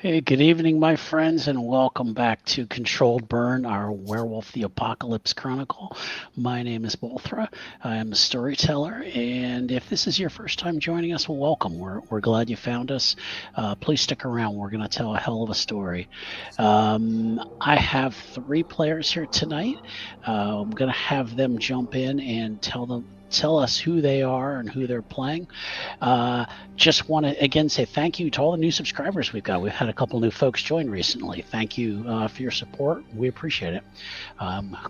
Hey, good evening, my friends, and welcome back to Controlled Burn, our Werewolf the Apocalypse Chronicle. My name is Bolthra. I am a storyteller, and if this is your first time joining us, welcome. We're glad you found us. Please stick around. We're going to tell a hell of a story. I have three players here tonight. I'm going to have them jump in and tell us who they are and who they're playing. Just want to again say thank you to all the new subscribers we've got. We've had a couple new folks join recently. Thank you for your support. We appreciate it.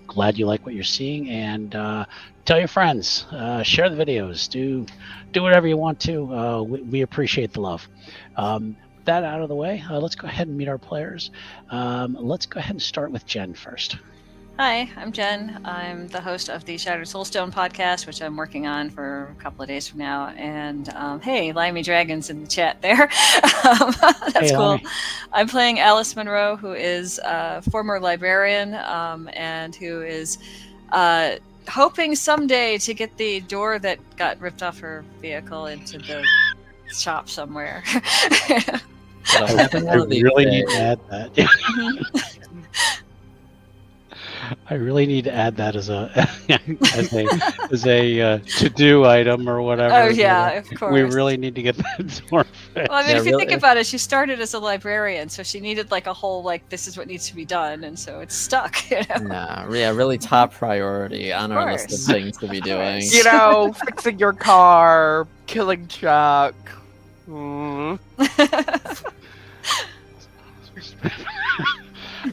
Glad you like what you're seeing, and tell your friends, share the videos, do whatever you want to. We appreciate the love. That out of the way, let's go ahead and meet our players. Let's go ahead and start with Jen first. Hi, I'm Jen. I'm the host of the Shattered Soulstone podcast, which I'm working on for a couple of days from now. And hey, Limey Dragons in the chat there. That's Hey, cool. Limey. I'm playing Alice Monroe, who is a former librarian and who is hoping someday to get the door that got ripped off her vehicle into the shop somewhere. I really need to add that. I really need to add that as a to-do item or whatever. Oh yeah, of course. We really need to get that door fixed. Well, I mean, if you think about it, she started as a librarian, so she needed like a whole this is what needs to be done, and so it's stuck. Yeah, really top priority on our list of things to be doing. Fixing your car, killing Chuck.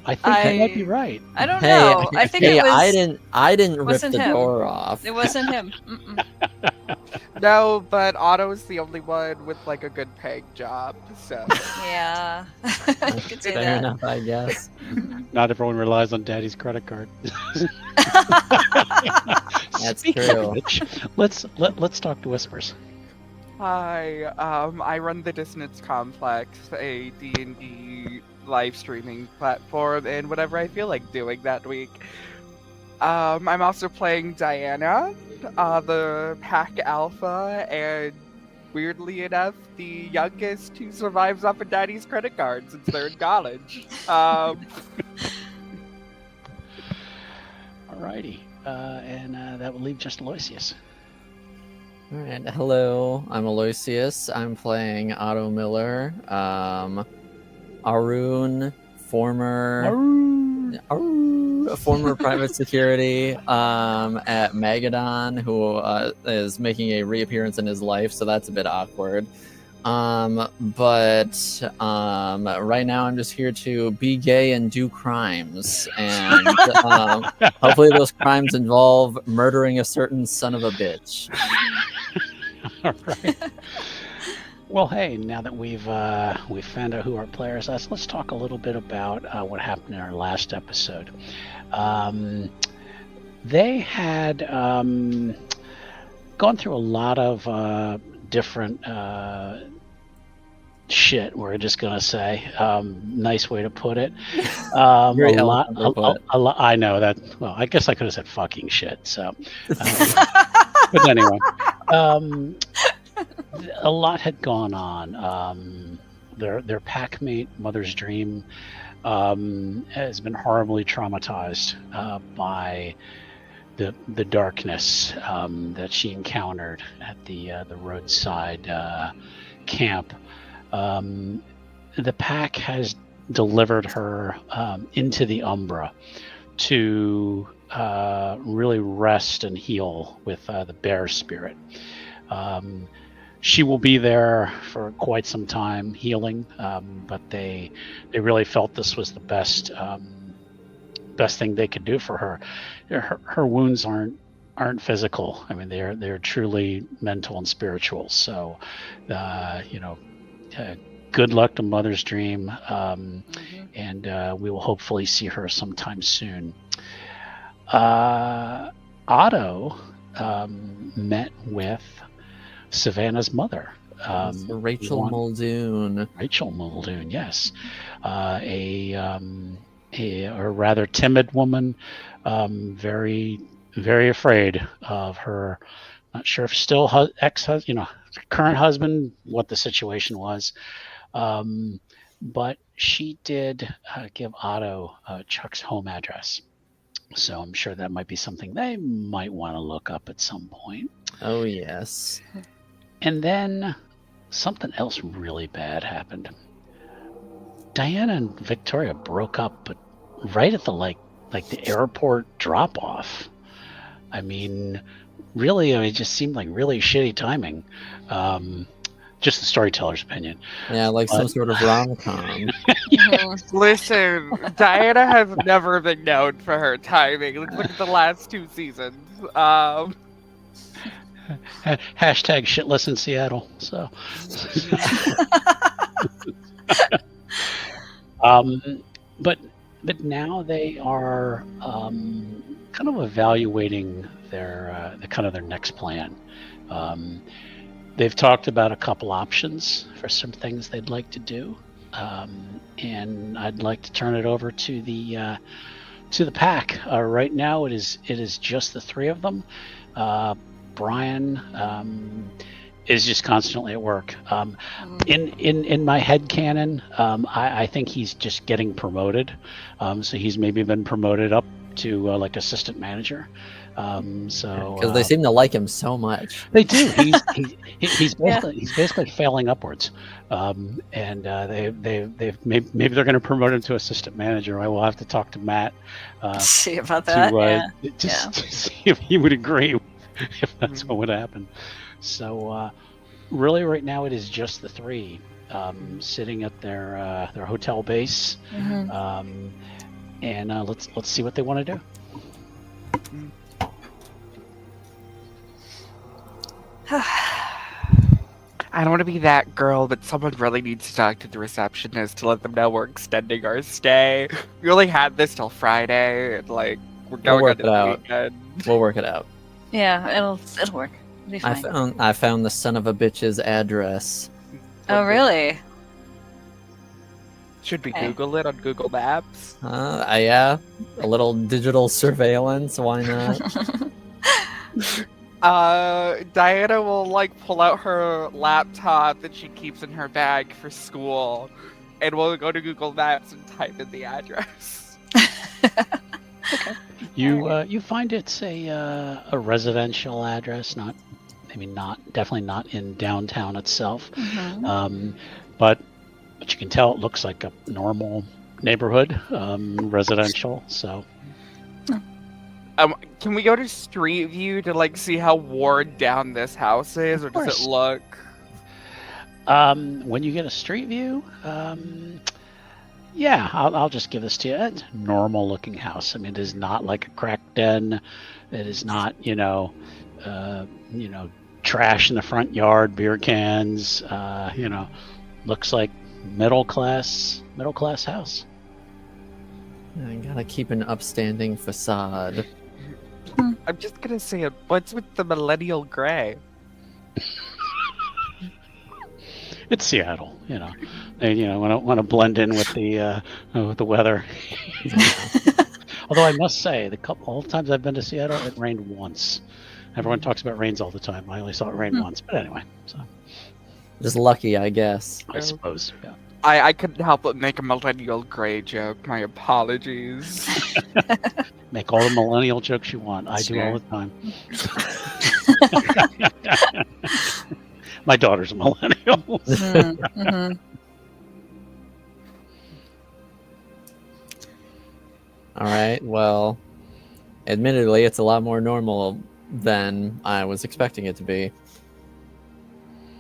I think that might be right. I don't know. I think it was. I didn't rip the door off. It wasn't him. No, but Otto's the only one with a good paying job. So yeah, you could say fair enough, I guess. Not everyone relies on Daddy's credit card. That's Speaking true. of which, let's talk to Whispers. Hi, I run the Dissonance Complex, a D&D live streaming platform, and whatever I feel like doing that week. I'm also playing Diana, the Pack Alpha, and weirdly enough, the youngest who survives off of Daddy's credit card since they're in college. Alrighty, and that will leave just Aloysius. All right, hello, I'm Aloysius. I'm playing Otto Miller. Arun, former private security at Magadon, who is making a reappearance in his life, so that's a bit awkward. But right now I'm just here to be gay and do crimes, and hopefully those crimes involve murdering a certain son of a bitch. All right. Well, hey, now that we've found out who our players are, let's talk a little bit about what happened in our last episode. They had gone through a lot of different shit. We're just gonna say, nice way to put it. Very a lot. I know that. Well, I guess I could have said fucking shit. So, but anyway. A lot had gone on. Their packmate, Mother's Dream, has been horribly traumatized by the darkness that she encountered at the roadside camp. The pack has delivered her into the Umbra to really rest and heal with the bear spirit. She will be there for quite some time healing, but they really felt this was the best thing they could do for her. Her wounds aren't physical. I mean, they're truly mental and spiritual. So, good luck to Mother's Dream, and we will hopefully see her sometime soon. Otto met with Savannah's mother, Rachel Muldoon. Rachel Muldoon, yes, a rather timid woman, very very afraid of her. Not sure if still current husband, what the situation was, but she did give Otto Chuck's home address. So I'm sure that might be something they might want to look up at some point. Oh, yes. And then something else really bad happened. Diana and Victoria broke up, but right at the like the airport drop off. I mean, really, it just seemed like really shitty timing. Just the storyteller's opinion. Yeah, like some sort of rom-com. Listen, Diana has never been known for her timing. Look at the last 2 seasons. Hashtag shitless in Seattle. So, but now they are kind of evaluating their next plan. They've talked about a couple options for some things they'd like to do, and I'd like to turn it over to the pack. Right now, it is just the 3 of them. Brian is just constantly at work. In my head canon, I think he's just getting promoted. So he's maybe been promoted up to like assistant manager. Because they seem to like him so much. They do. He's basically failing upwards, and they've maybe they're going to promote him to assistant manager. I will have to talk to Matt. See about that. To see if he would agree if that's what would happen. So really, right now it is just the 3 sitting at their hotel base, and let's see what they want to do. I don't want to be that girl, but someone really needs to talk to the receptionist to let them know we're extending our stay. We only had this till Friday, and like we're going on the weekend. We'll work it out. Yeah, it'll work. It'll be fine. I found the son of a bitch's address. Oh, really? Should we Google it on Google Maps? Yeah, a little digital surveillance. Why not? Diana will like pull out her laptop that she keeps in her bag for school, and we'll go to Google Maps and type in the address. Okay. You find it's a residential address, definitely not in downtown itself, but you can tell it looks like a normal neighborhood, residential. So. Can we go to Street View to like see how worn down this house is, or does it look? When you get a Street View, yeah, I'll just give this to you. It's a normal looking house. I mean, it is not like a crack den. It is not, trash in the front yard, beer cans. Looks like middle class house. I gotta keep an upstanding facade. I'm just gonna say it. What's with the millennial gray? It's Seattle, They want to blend in with the weather. Although I must say, all the times I've been to Seattle, it rained once. Everyone talks about rains all the time. I only saw it rain once, but anyway. So just lucky, I guess. I suppose. Yeah. I couldn't help but make a millennial gray joke. My apologies. Make all the millennial jokes you want. I do all the time. My daughter's a millennial. All right. Well, admittedly, it's a lot more normal than I was expecting it to be.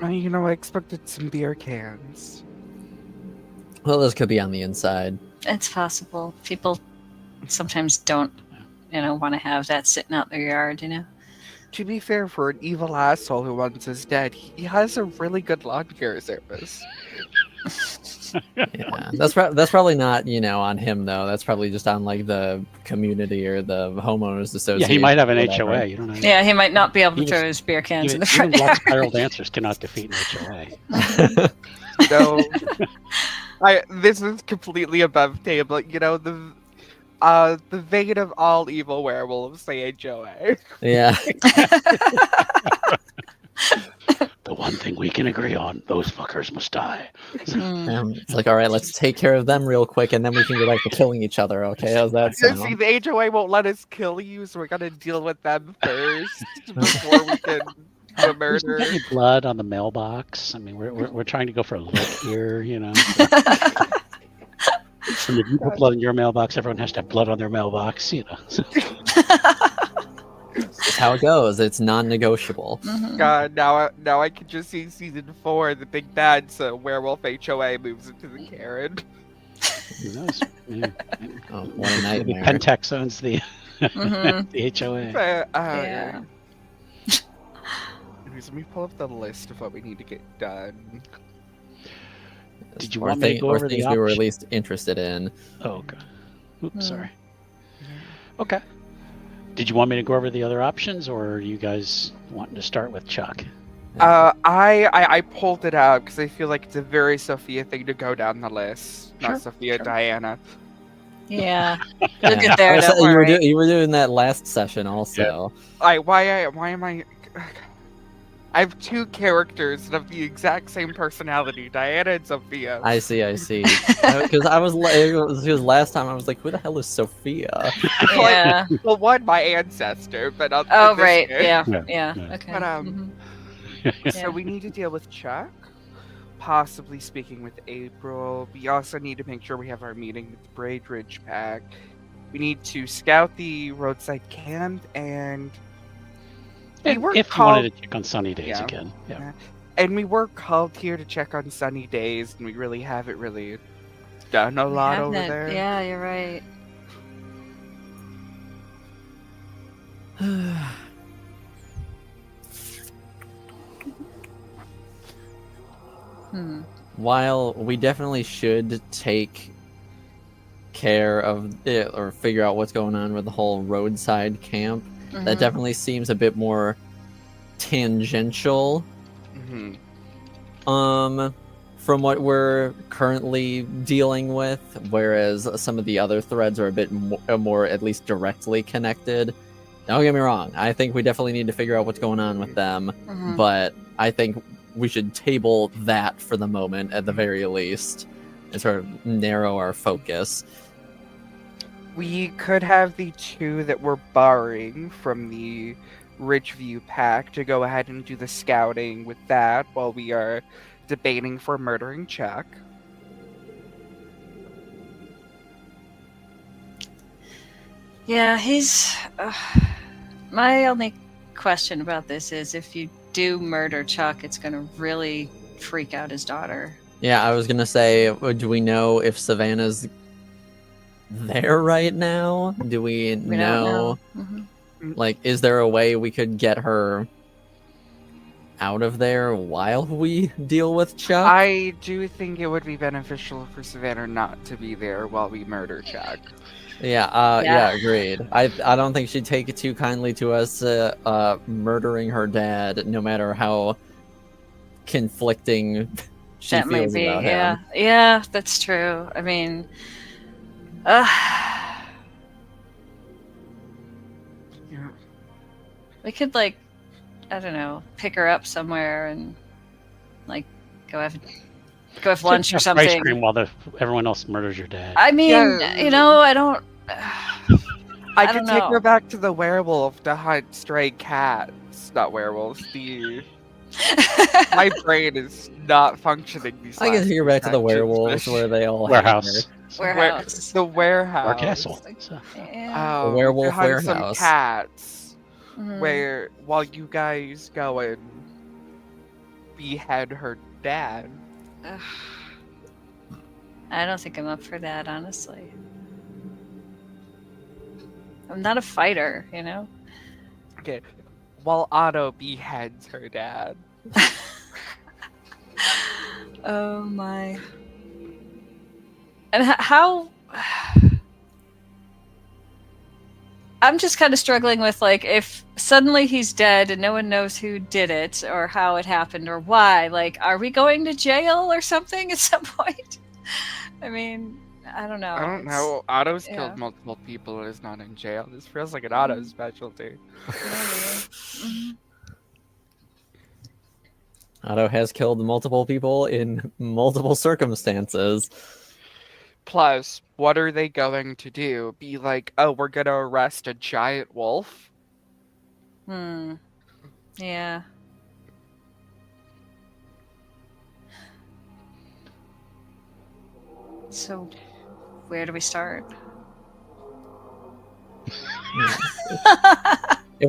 I expected some beer cans. Well, this could be on the inside. It's possible. People sometimes don't, want to have that sitting out their yard, To be fair, for an evil asshole who wants us dead, he has a really good lawn care service. Yeah, that's probably not on him though. That's probably just on like the community or the homeowners association. Yeah, he might have an HOA. You don't know. Yeah, he might not be able to throw his beer cans in the front even yard. black spiral dancers cannot defeat an HOA. No, this is completely above table. The vein of all evil werewolves, say HOA. Yeah. The one thing we can agree on: those fuckers must die. It's like, all right, let's take care of them real quick, and then we can go back to killing each other. Okay, how's that See, sound? the HOA won't let us kill you, so we're gonna deal with them first before we can do a There's not murder. any blood on the mailbox. I mean, we're trying to go for a look here, you know. And if you put blood in your mailbox, everyone has to have blood on their mailbox, you know. So, That's how it goes. It's non-negotiable. God, now I can just see season 4, the big bad, so Werewolf HOA moves into the Karen. who knows? Yeah. Oh, what a Maybe nightmare. Pentex owns the the HOA. Yeah. Anyways, let me pull up the list of what we need to get done. Did you Or want me to go or over the things we were at options? least interested in? Oh, okay. Oops, sorry. Okay. Did you want me to go over the other options, or are you guys wanting to start with Chuck? I pulled it out because I feel like it's a very Sophia thing to go down the list. Sure, Not Sophia, sure. Diana. Yeah. You'll get there, I was- don't you, were worry. you were doing that last session also. Why am I? I have 2 characters that have the exact same personality, Diana and Sophia. I see. Because because last time I was like, who the hell is Sophia? Yeah. Well, one, my ancestor, but Oh, in this right. case- Yeah. Yeah, Yeah. yeah. Okay. But, Mhm. So Yeah. we need to deal with Chuck, possibly speaking with April. We also need to make sure we have our meeting with the Braveridge pack. We need to scout the roadside camp, and we were If you called, wanted to check on sunny days Yeah. again. Yeah. and we were called here to check on sunny days, and we really haven't really done a lot over Haven't- there. Yeah, you're right. Hmm. While we definitely should take care of it or figure out what's going on with the whole roadside camp, Mhm. that definitely seems a bit more tangential hmm from what we're currently dealing with, whereas some of the other threads are a bit more at least directly connected. Don't get me wrong, I think we definitely need to figure out what's going on with them, Mhm. but I think we should table that for the moment at the very least and sort of narrow our focus. We could have the 2 that we're borrowing from the Ridgeview pack to go ahead and do the scouting with that while we are debating for murdering Chuck. Yeah, he's. My only question about this is if you do murder Chuck, it's going to really freak out his daughter. Yeah, I was gonna say, do we know if Savannah's there right now? Do we We know? don't know. Mhm. Like, is there a way we could get her out of there while we deal with Chuck? I do think it would be beneficial for Savannah not to be there while we murder Chuck. Yeah, Yeah. agreed. I don't think she'd take it too kindly to us murdering her dad, no matter how conflicting she That might feels be. about Yeah. him. Yeah, that's true. I mean. We could, like, I don't know, pick her up somewhere and, like, go have lunch or Ice something. cream while everyone else murders your dad. I mean, Yeah. you know, I don't. I don't could take know. her back to the werewolf to hunt stray cats. Not werewolves. My brain is not functioning these I can last take her two back to the sessions, werewolves but- where they all hang Warehouse. Warehouse. The warehouse. Or castle. So, Yeah. The werewolf to hunt warehouse. some cats. Mhm. Where while you guys go and behead her dad. Ugh. I don't think I'm up for that, honestly. I'm not a fighter, you know? Okay. While Otto beheads her dad. Oh my. And how. I'm just kind of struggling with, like, if suddenly he's dead and no one knows who did it or how it happened or why, like, are we going to jail or something at some point? I mean, I don't know. I don't It's- know. Otto's yeah. killed multiple people and is not in jail. This feels like an Otto specialty. Maybe. Mhm. Otto has killed multiple people in multiple circumstances. Plus, what are they going to do? Be like, oh, we're gonna arrest a giant wolf? Yeah. So, where do we start? If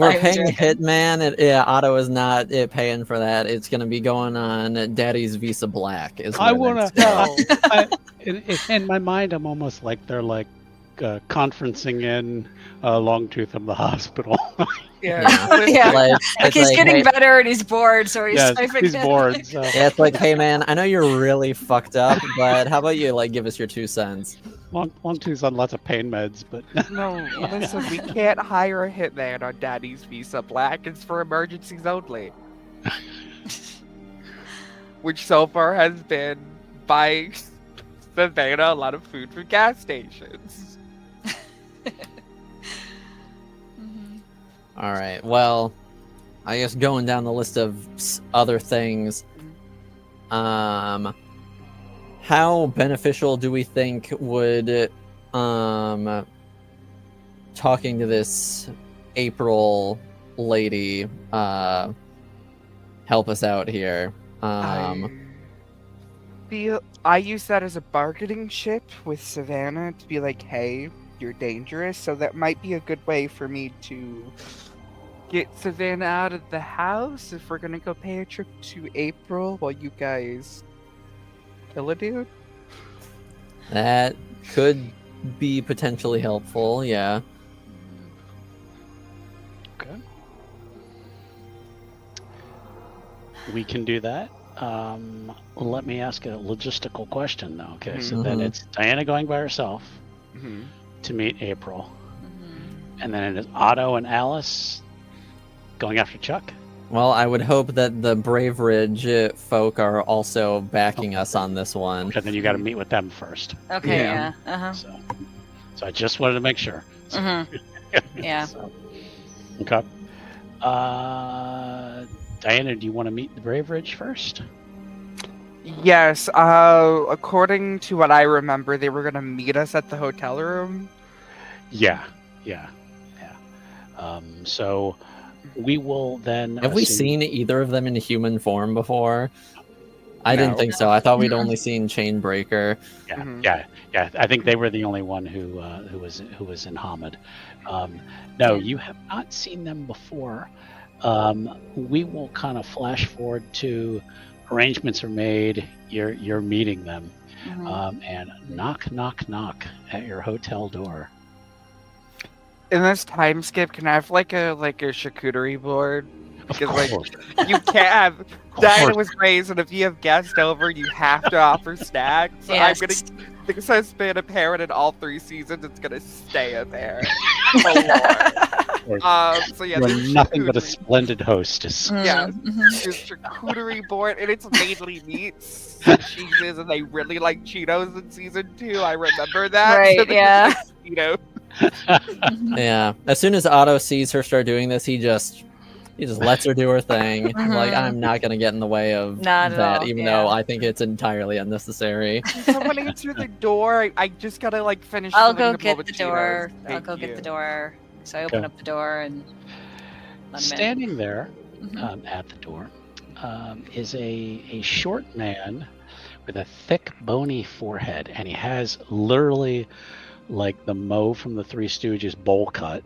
we're I'm paying a joking. hitman, Otto is not paying for that. It's going to be going on Daddy's Visa Black. Is I where want that's going. to. In my mind, I'm almost like they're like conferencing in Longtooth from the hospital. Yeah. Yeah. Like, Like it's he's like, getting hey, better and he's bored, so he's Yes, typing he's in. bored. So. yeah, it's like, hey man, I know you're really fucked up, but how about you like give us your 2 cents? Longtooth's on lots of pain meds, but No, listen, we can't hire a hitman on Daddy's Visa Black. It's for emergencies only. Which so far has been buying Savannah a lot of food from gas stations. All right. Well, I guess going down the list of other things, how beneficial do we think would talking to this April lady help us out here? I use that as a bargaining chip with Savannah to be like, hey, you're dangerous, so that might be a good way for me to get Savannah out of the house if we're gonna go pay a trip to April while you guys kill a dude. That could be potentially helpful, yeah. okay. We can do that. Let me ask a logistical question, though. Okay, so then Mhm. it's Diana going by herself Mm-hmm. to meet April, and then it is Otto and Alice going after Chuck. Well, I would hope that the Braveridge folk are also backing us on this one. And then you got to meet with them first. Okay, Yeah. yeah. Uh-huh. So I just wanted to make sure. Yeah. So, okay. Diana, do you want to meet the Braveridge first? Yes, according to what I remember, they were gonna meet us at the hotel room. Yeah. So we will then. Have we seen either of them in human form before? I didn't No. think so. I thought we'd No. only seen Chainbreaker. Yeah. I think they were the only one who was in Hamid. No, you have not seen them before. We will kind of flash forward to arrangements are made. You're meeting them, and knock, knock, knock at your hotel door. In this time skip, can I have like a charcuterie board? Because Of like course. you can't have. Diana was raised, and if you have guests over, you have to offer snacks. So Yes. I'm gonna. Because I've been a parent in all 3 seasons, it's gonna stay in there. So yeah, You're this nothing but a charcuterie- splendid hostess. Yeah. Mhm. this charcuterie board, and it's mainly meats and cheeses, and they really like Cheetos in season 2. I remember that. Right, So they yeah. like Cheetos. Yeah. As soon as Otto sees her start doing this, he just lets her do her thing. Like, Mhm. I'm not gonna get in the way of Not at that, all, even yeah. though I think it's entirely unnecessary. Someone answer the door. I just gotta like finish. I'll filling go the bowl get with the Cheetos. door. I'll Thank go get you. the door. So I open Okay. up the door and let him in. Standing there Mhm. at the door is a short man with a thick, bony forehead, and he has literally like the Mo from the Three Stooges bowl cut,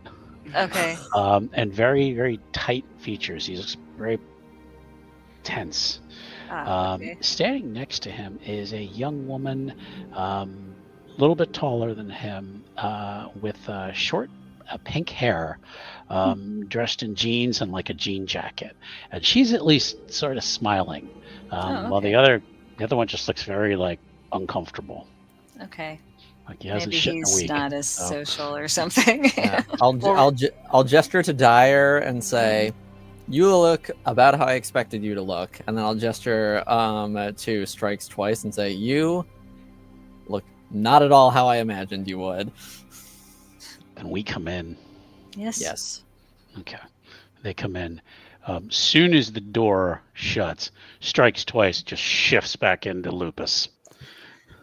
Okay. and very, very tight features. He looks very tense. Okay. Standing next to him is a young woman, a little bit taller than him, with short pink hair, dressed in jeans and like a jean jacket, and she's at least sort of smiling, while the other one just looks very like uncomfortable, Okay. like he hasn't Maybe shit in a he's week. not as so. social or something. Yeah. I'll gesture to Dyer and say, "You look about how I expected you to look," and then I'll gesture to Strikes twice and say, "You look not at all how I imagined you would." Can we come in? Yes. Yes. Okay, they come in. Soon as the door shuts, strikes twice, just shifts back into Lupus.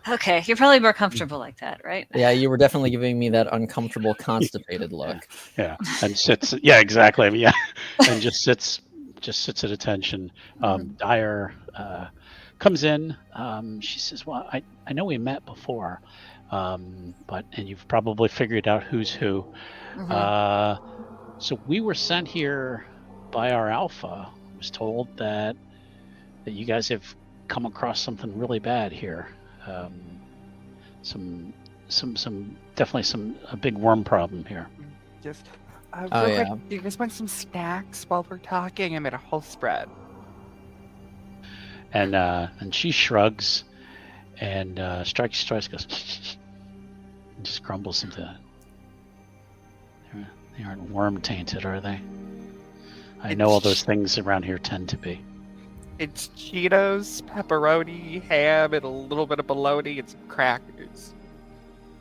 Okay, you're probably more comfortable like that, right? Yeah, you were definitely giving me that uncomfortable, constipated look. Yeah, and sits. Yeah, exactly. I mean, yeah, and just sits at attention. Dyer comes in. She says, "Well, I know we met before, but and you've probably figured out who's who. So we were sent here by our alpha. I was told that you guys have come across something really bad here. Definitely a big worm problem here." Just, Oh, real quick, yeah. do you guys want some snacks while we're talking? I made a whole spread. And she shrugs, and strikes twice, goes, and just crumbles into that. They aren't worm tainted, are they? I know all those things around here tend to be. It's Cheetos, pepperoni, ham, and a little bit of bologna and some crackers.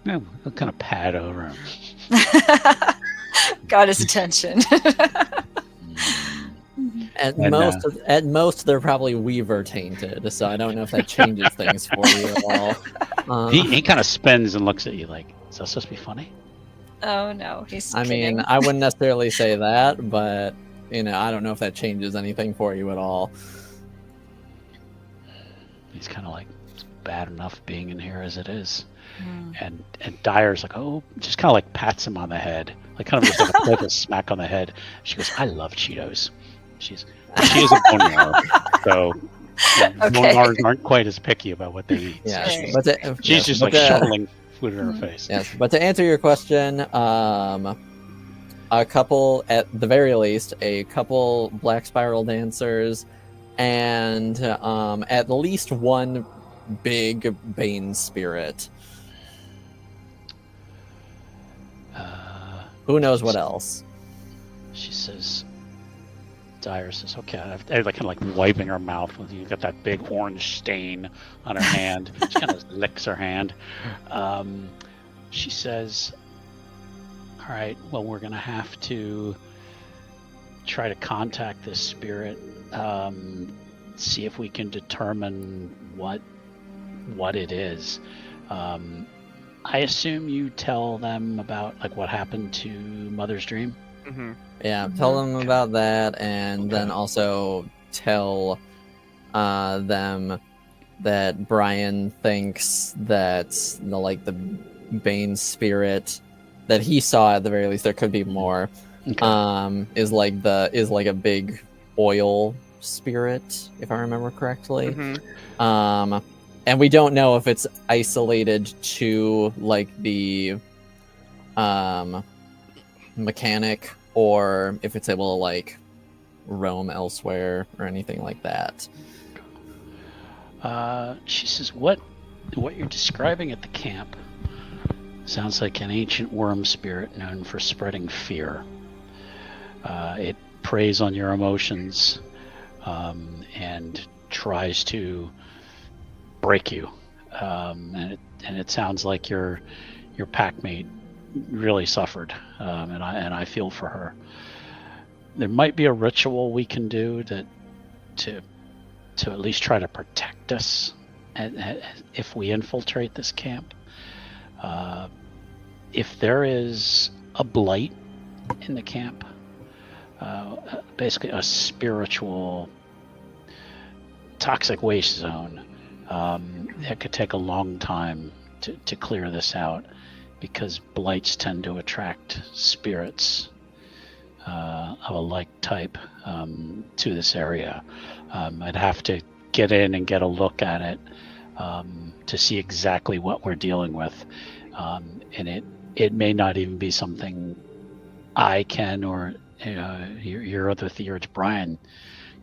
Yeah, they'll kind of pat over him. Got his attention. At And, most, they're probably weaver tainted, so I don't know if that changes things for you at all. He kind of spins and looks at you like, "Is that supposed to be funny?" Oh no, he's I kidding. mean, I wouldn't necessarily say that, but I don't know if that changes anything for you at all. He's kind of like, "It's bad enough being in here as it is." Hmm. And Dyer's like, "Oh," just kind of like pats him on the head, like kind of just like a playful smack on the head. She goes, "I love Cheetos." She is a Boneyard, so Boneyards aren't quite as picky about what they eat. Yeah, So Right. she's just like shoveling food in her face. Yes, but to answer your question, a couple, at the very least, a couple Black Spiral dancers, and at least one big Bane spirit. Who knows what else? She says, Dyer says, "Okay," I like kind of like wiping her mouth with you got that big orange stain on her hand. She kind of licks her hand. She says, "All right, well, we're gonna have to try to contact this spirit, see if we can determine what it is. I assume you tell them about like what happened to Mother's Dream." Mm-hmm. Yeah, tell them about that, and then also tell them that Brian thinks that the Bane spirit that he saw, at the very least, there could be more. Okay. Is like a big oil spirit, if I remember correctly. Mm-hmm. And we don't know if it's isolated to like the mechanic, or if it's able to like roam elsewhere or anything like that. She says, what you're describing at the camp sounds like an ancient worm spirit known for spreading fear. It preys on your emotions and tries to break you. And it sounds like your packmate really suffered, and I feel for her. There might be a ritual we can do to at least try to protect us if we infiltrate this camp. If there is a blight in the camp, basically a spiritual toxic waste zone, it could take a long time to clear this out, because blights tend to attract spirits of a like type to this area. I'd have to get in and get a look at it to see exactly what we're dealing with, and it may not even be something I can, or your other theurge Brian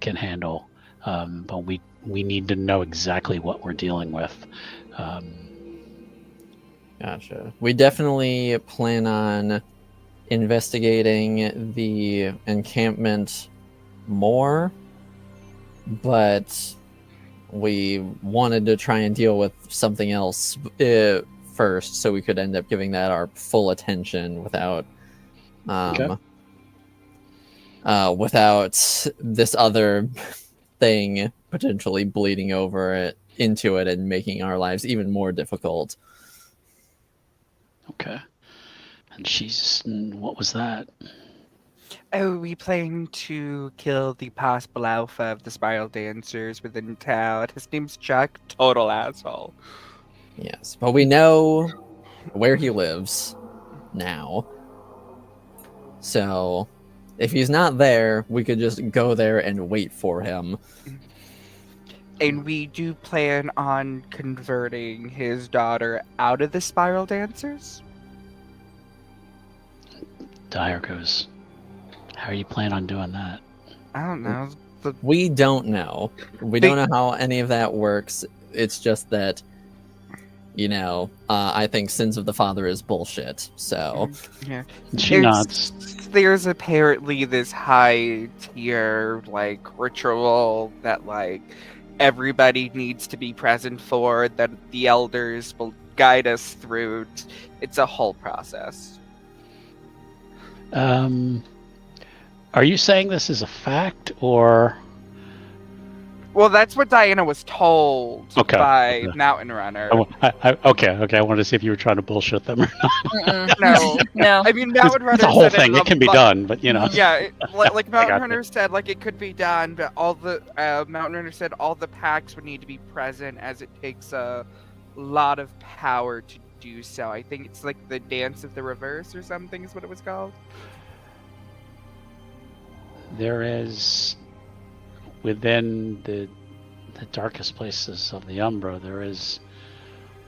can handle, but we need to know exactly what we're dealing with. Gotcha. We definitely plan on investigating the encampment more, but we wanted to try and deal with something else first, so we could end up giving that our full attention without Okay. without this other thing potentially bleeding over it into it and making our lives even more difficult. Okay. And what was that? Oh, we plan to kill the possible alpha of the spiral dancers within town. His name's Chuck. Total asshole. Yes, but we know where he lives now. So if he's not there, we could just go there and wait for him. And we do plan on converting his daughter out of the spiral dancers. Dyer goes, how are you planning on doing that? I don't know. We don't know. We don't know how any of that works. It's just that, I think Sins of the Father is bullshit. So Yeah. She nods. There's apparently this high tier ritual that everybody needs to be present for, that the elders will guide us through. It's a whole process. Are you saying this is a fact, or? Well, that's what Diana was told by Okay. Mountain Runner. Okay. I wanted to see if you were trying to bullshit them or not. No. No. I mean, Mountain Runner It's a whole said thing. It can be done, but Yeah, like Mountain got Runner said, it could be done, but all the Mountain Runner said all the packs would need to be present, as it takes a lot of power to do so. I think it's like the Dance of the Reverse or something is what it was called. There is, within the darkest places of the Umbra, there is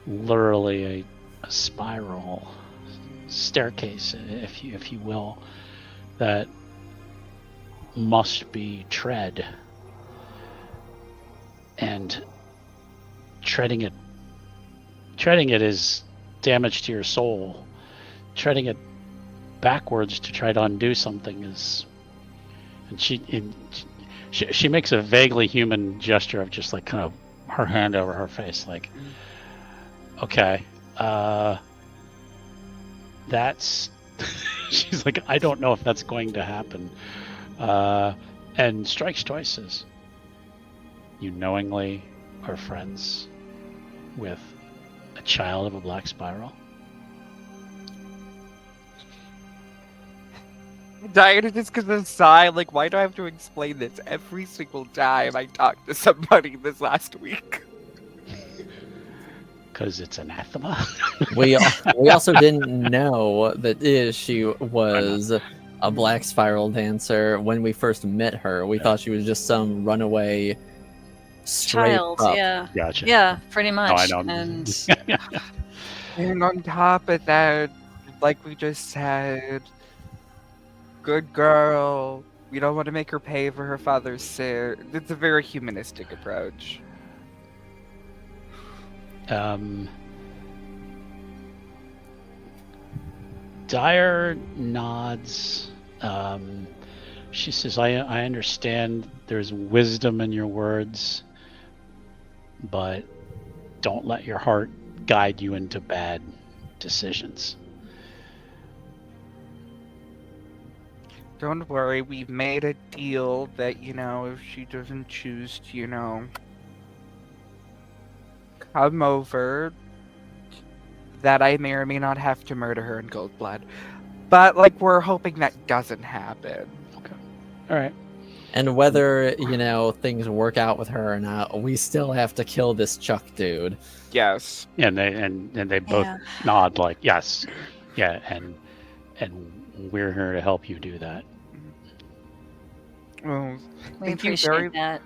literally a spiral staircase, if you will, that must be tread, and treading it is damage to your soul. Treading it backwards to try to undo something is, and she makes a vaguely human gesture of just kind of her hand over her face, okay, that's she's like, I don't know if that's going to happen. And strikes twice says, you knowingly are friends with a child of a black spiral? Diana just gonna sigh, why do I have to explain this every single time I talk to somebody this last week? Because it's anathema. we also didn't know that she was a black spiral dancer when we first met her. We thought she was just some runaway Child, up. yeah. Gotcha. Yeah, pretty much. No, I know. And And on top of that, like we just said, good girl. We don't want to make her pay for her father's sin. It's a very humanistic approach. Dyer nods. She says, I understand there's wisdom in your words, but don't let your heart guide you into bad decisions. Don't worry, we've made a deal that, if she doesn't choose to, come over, that I may or may not have to murder her in cold blood. But, we're hoping that doesn't happen. Okay. All right. And whether, things work out with her or not, we still have to kill this Chuck dude. Yes. And they both nod yes. Yeah, and we're here to help you do that. Well, we thank you appreciate that.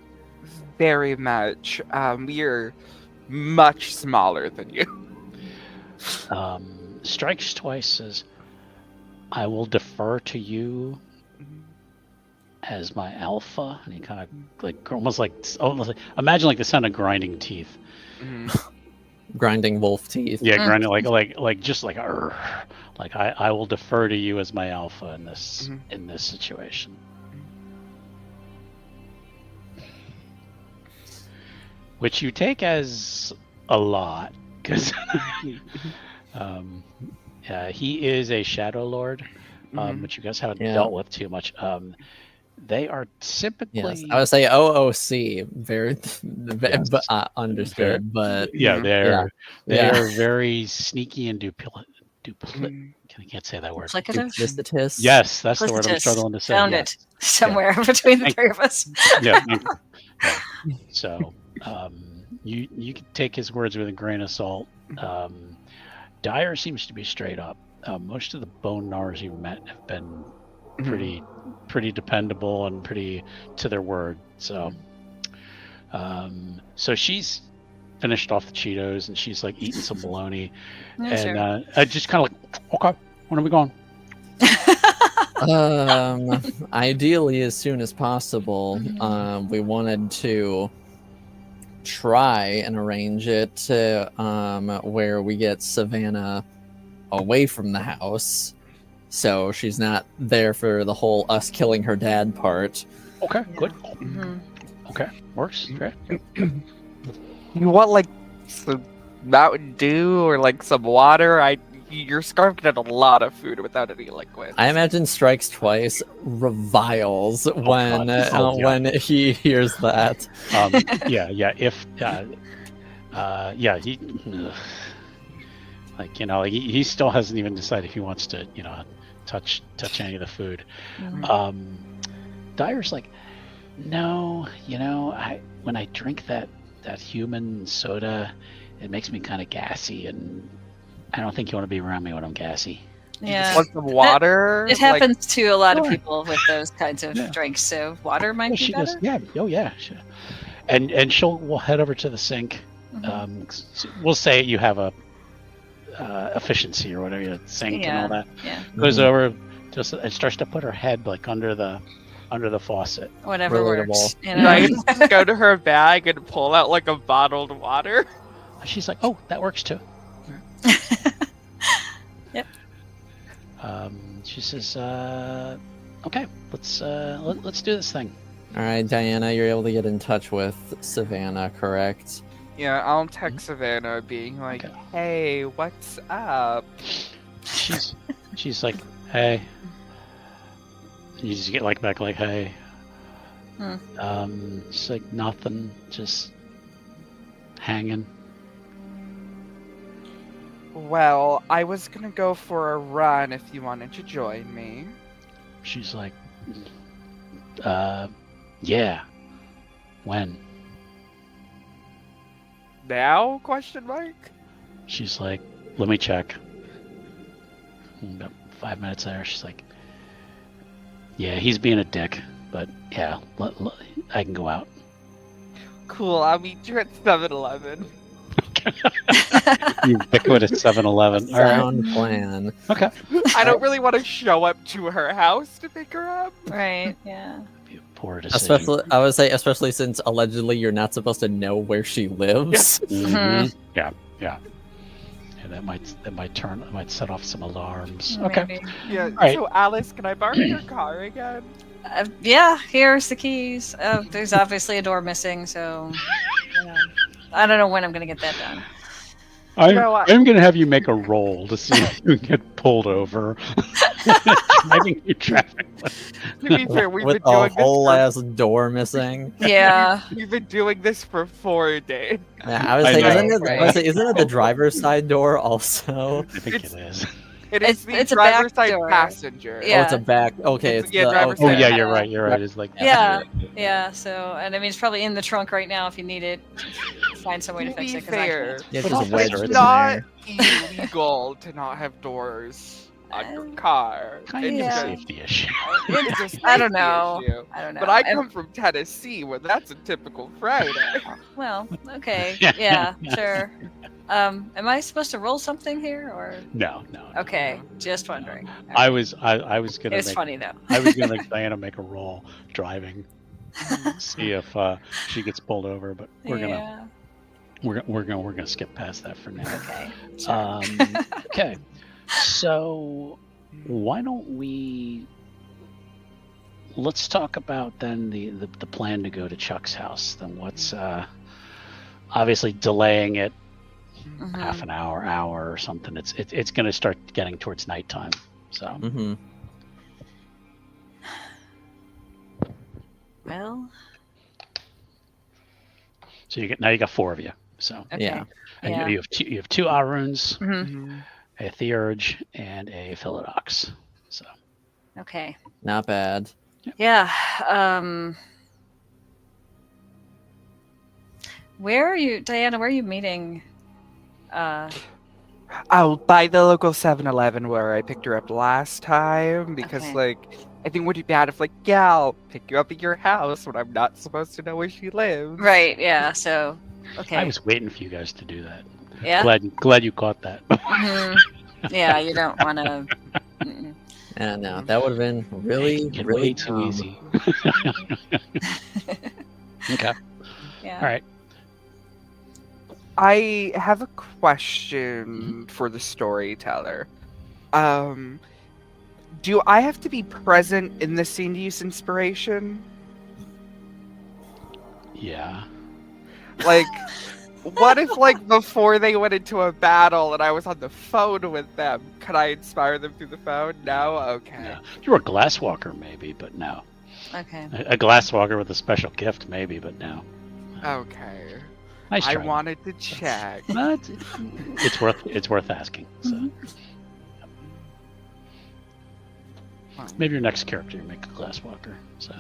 very much. We are much smaller than you. Strikes twice says, I will defer to you as my alpha. And he kind of almost like imagine the sound of grinding teeth. Grinding wolf teeth. Yeah, grinding I will defer to you as my alpha in this situation. Which you take as a lot, because he is a Shadow Lord, which you guys haven't dealt with too much. They are Yes, typically I would say OOC, very Yes. understood, but yeah, Mhm. they yeah. are very sneaky and Mm. I can't say that word. Duplicative? Duplicitous. Yes, that's the word I'm Duplicitous. struggling to say. Found Yes. it somewhere between the Thank three of us. Yeah, thank you. Yeah. So you can take his words with a grain of salt. Dyer seems to be straight up. Most of the bone gnars you've met have been pretty dependable and pretty to their word. So so she's finished off the Cheetos and she's like eating some bologna, Yeah, and sure. I just kind of like, okay, when are we going? Ideally as soon as possible. We wanted to try and arrange it to where we get Savannah away from the house, so she's not there for the whole us killing her dad part. Okay, good. Mhm. Okay, works. Great. You want like some Mountain Dew or like some water? Your scarf can have a lot of food without any liquid. I imagine Strikes Twice reviles when God. Oh, yeah. when he hears that. Yeah. If yeah, he like he still hasn't even decided if he wants to touch any of the food. Mhm. Dyer's like, no, when I drink that human soda, it makes me kind of gassy, and I don't think you want to be around me when I'm gassy. Yeah. Want some water? It happens to a lot of Sure. people with those kinds of Yeah. drinks, so water might Yeah, be she better. does. Yeah. Oh yeah. Sure. And we'll head over to the sink. Mhm. We'll say you have a efficiency or whatever, sink and all that. Yeah. Goes over just and starts to put her head like under the faucet. Whatever Relatable. works. You Do I know? just go to her bag and pull out like a bottled water? She's like, oh, that works too. Yep. She says, okay, let's do this thing. All right, Diana, you're able to get in touch with Savannah, correct? Yeah, I'll text Savannah being like, Okay. hey, what's up? She's like, hey. And you just get like back like, hey. She's like, nothing, just hanging. Well, I was gonna go for a run if you wanted to join me. She's like, yeah. When? Now? Question mark. She's like, let me check. About 5 minutes there, she's like, yeah, he's being a dick, but yeah, I can go out. Cool, I'll meet you at 7-Eleven. Ubiquitous 7-Eleven. All right. Sound plan. Okay. I don't really want to show up to her house to pick her up. Right. Yeah. Be a poor decision. Especially, I would say, especially since allegedly you're not supposed to know where she lives. Mhm. Yeah. Yeah, that might set off some alarms. Okay. Maybe. Yeah, Right. so Alice, can I borrow your car again? Yeah. Here's the keys. There's obviously a door missing, so I don't know when I'm gonna get that done. I'm going to have you make a roll to see if you get pulled over. Driving through traffic. To be fair, we've With been a doing whole this ass door missing. Yeah. we've been doing this for 4 days. Yeah, I would I say, know, isn't it the driver's side door also? I think it is. It is It's the a back driver's side door. passenger. Yeah. Oh, it's a back. Okay, It's- it's yeah, the. driver's Oh Okay. yeah, side. you're right. It's like Yeah. Yeah. So, and I mean, it's probably in the trunk right now if you need it. Find some way to To fix be it. 'Cause I fair, can't. Yeah, But just also wedge it's it in not there. illegal to not have doors on your car. kind of It's a Yeah. safety issue. it's a I don't safety know. issue. I don't know. But I come from Tennessee, where that's a typical Friday. Well, okay. Yeah. Yeah. Sure. Am I supposed to roll something here, or No. okay? Just wondering. I was gonna It's make funny though. I was gonna make Diana make a roll driving, see if she gets pulled over, but we're gonna skip past that for now. Okay. Sure. Okay, so why don't let's talk about then the plan to go to Chuck's house. Then what's obviously delaying it Mhm. half an hour or something. It's going to start getting towards nighttime. So Mm-hmm. Well, So you got 4 of you. So okay. Yeah. and Yeah. you have 2 Aruns, Mhm. Mhm. a Theurge, and a Philodox. So Okay. Not bad. Yeah. Where are you, Diana? Where are you meeting? I'll buy the local 7-Eleven where I picked her up last time because, Okay. like, I think it would be bad if, like, yeah, I'll pick you up at your house when I'm not supposed to know where she lives. Right. Yeah. So. Okay. I was waiting for you guys to do that. Yeah. Glad you caught that. Mhm. Yeah. You don't want to. And no, that would have been really, Get really way too dumb. easy. Okay. Yeah. All right. I have a question for the storyteller. Do I have to be present in the scene to use inspiration? Yeah. Like, what if, like, before they went into a battle and I was on the phone with them, could I inspire them through the phone? No? Okay. No. You were a glasswalker, maybe, but no. Okay. A glasswalker with a special gift, maybe, but no. Okay. Nice I try. wanted to check. No, it's worth asking. So maybe your next character you make a glasswalker. So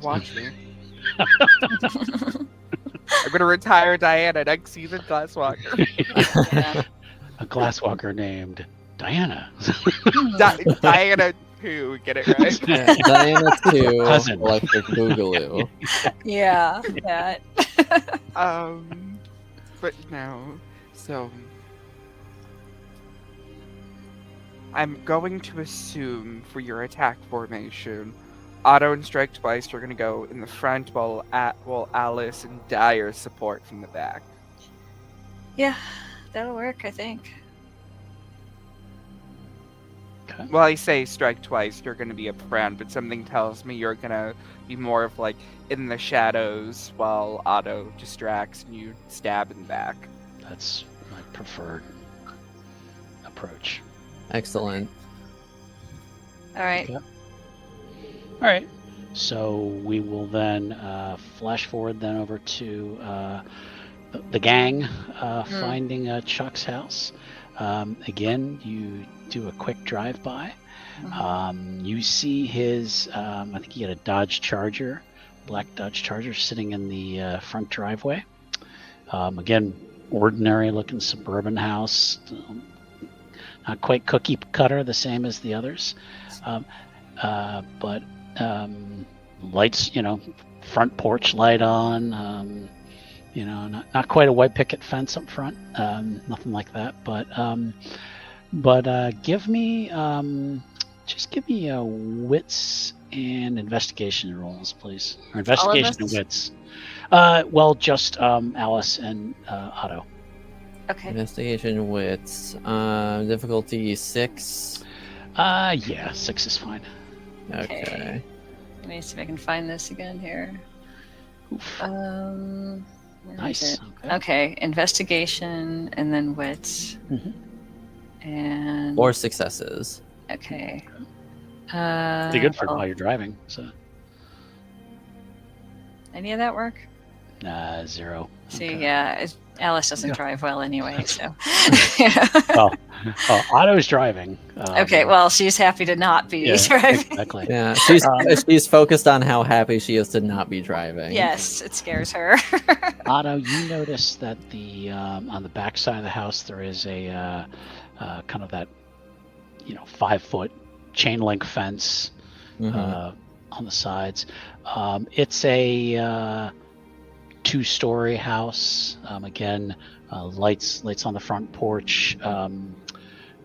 Watch me. I'm gonna retire Diana next season, Glasswalker. Yeah. a glasswalker named Diana. Diana 2, get it right? Yeah, Diana 2, Cousin. Electric Boogaloo. Yeah. Yeah. But no. So I'm going to assume for your attack formation, Otto and Strike Twice are gonna go in the front while Alice and Dyer support from the back. Yeah. That'll work, I think. Okay. Well, I say Strike Twice, you're gonna be up front, but something tells me you're gonna be more of like in the shadows while Otto distracts and you stab in the back. That's my preferred approach. Excellent. All right. Okay. All right. So we will then flash forward then over to the gang finding Chuck's house. Again, you do a quick drive-by. You see his, I think he had a Dodge Charger, black Dodge Charger sitting in the front driveway. Again, ordinary-looking suburban house. Not quite cookie cutter, the same as the others. But lights, front porch light on, not quite a white picket fence up front, nothing like that. But give me, just give me wits and investigation rolls, please. Or investigation and wits. Well, just Alice and Otto. Okay. Investigation wits. Difficulty 6. Yeah, 6 is fine. Okay. Let me see if I can find this again here. Oof. Where is Nice. it? Okay, investigation and then wits. Mhm. And 4 successes. okay. Pretty good for while you're driving. So Any of that work? 0. See, Okay. yeah, Alice doesn't drive well anyway, so. Well, Otto's driving. Okay, well, she's happy to not be yeah, driving. exactly. Yeah, she's focused on how happy she is to not be driving. Yes, it scares her. Otto, you notice that the on the back side of the house there is a kind of that 5-foot chain link fence on the sides. It's a 2-story house. Again, lights on the front porch.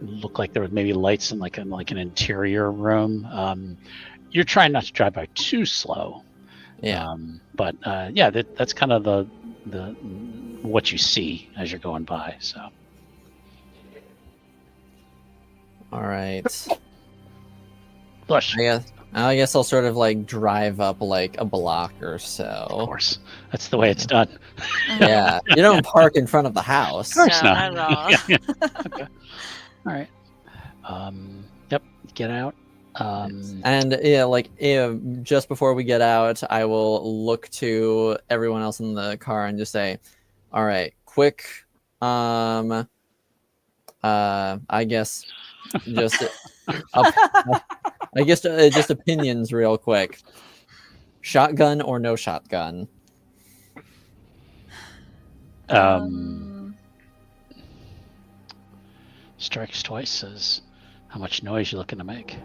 Look like there were maybe lights in like an interior room. You're trying not to drive by too slow. Yeah. But yeah, that's kind of the what you see as you're going by. So. All right. Blush. I guess I'll sort of like drive up like a block or so. Of course, that's the way it's done. Yeah, you don't park in front of the house. Of course No, not. not at all. Yeah. Okay. All right. Yep. Get out. And just before we get out, I will look to everyone else in the car and just say, "All right, quick. I guess just, just opinions, real quick. Shotgun or no shotgun?" Strikes twice says, "How much noise you looking to make?"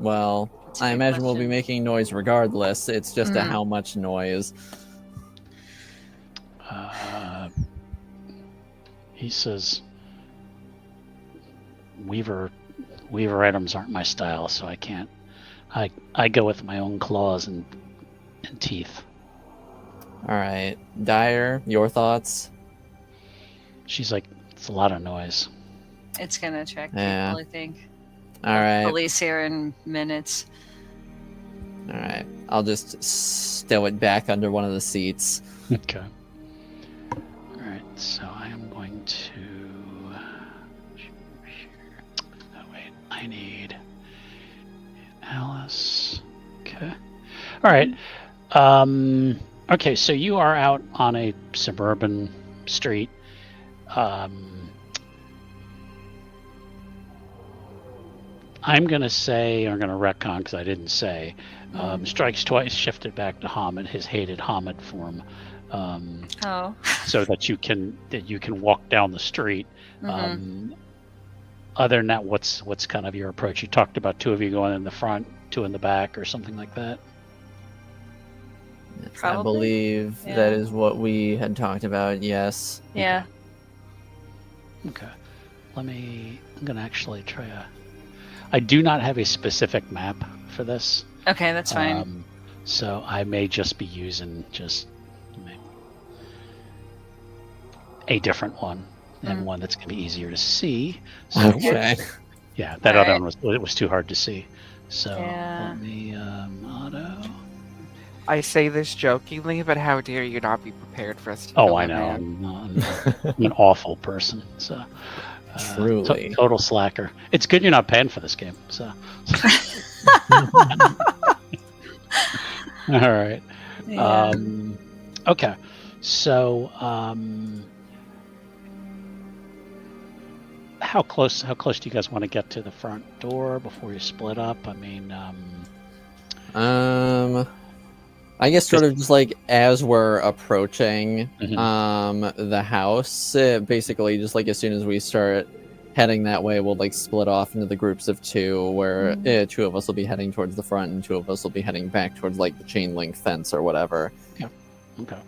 Well, That's a I good imagine we'll be question. making noise regardless. It's just a how much noise. He says, Weaver items aren't my style, so I can't. I go with my own claws and teeth. All right, Dyer, your thoughts? She's like, it's a lot of noise. It's gonna attract Yeah. people, I think. All right. Police here in minutes. All right. I'll just stow it back under one of the seats. Okay. All right. So I am going to. Oh wait, I need Alice. Okay. All right. Okay. So you are out on a suburban street. I'm going to say, I'm going to retcon because I didn't say, strikes twice, shifted back to Hamid, his hated Hamid form, so that you can walk down the street. Other than that, what's kind of your approach? You talked about 2 of you going in the front, 2 in the back, or something like that. Yes, Probably. I believe that is what we had talked about. Yes. Yeah. Okay. I'm going to actually try I do not have a specific map for this. Okay, that's fine. So I may just be using a different one and one that's going to be easier to see. So Okay. Yeah, that All other right. one was too hard to see. So Yeah. let me auto. I say this jokingly, but how dare you not be prepared for us to Oh, kill I a know. man. I'm an awful person. So Truly. total slacker. It's good you're not paying for this game. So. All right. Yeah. Okay. So how close do you guys want to get to the front door before you split up? I mean, I guess sort of just like as we're approaching Mhm. the house, basically just like as soon as we start heading that way, we'll like split off into the groups of 2, where 2 of us will be heading towards the front and 2 of us will be heading back towards like the chain link fence or whatever. Yeah. Okay.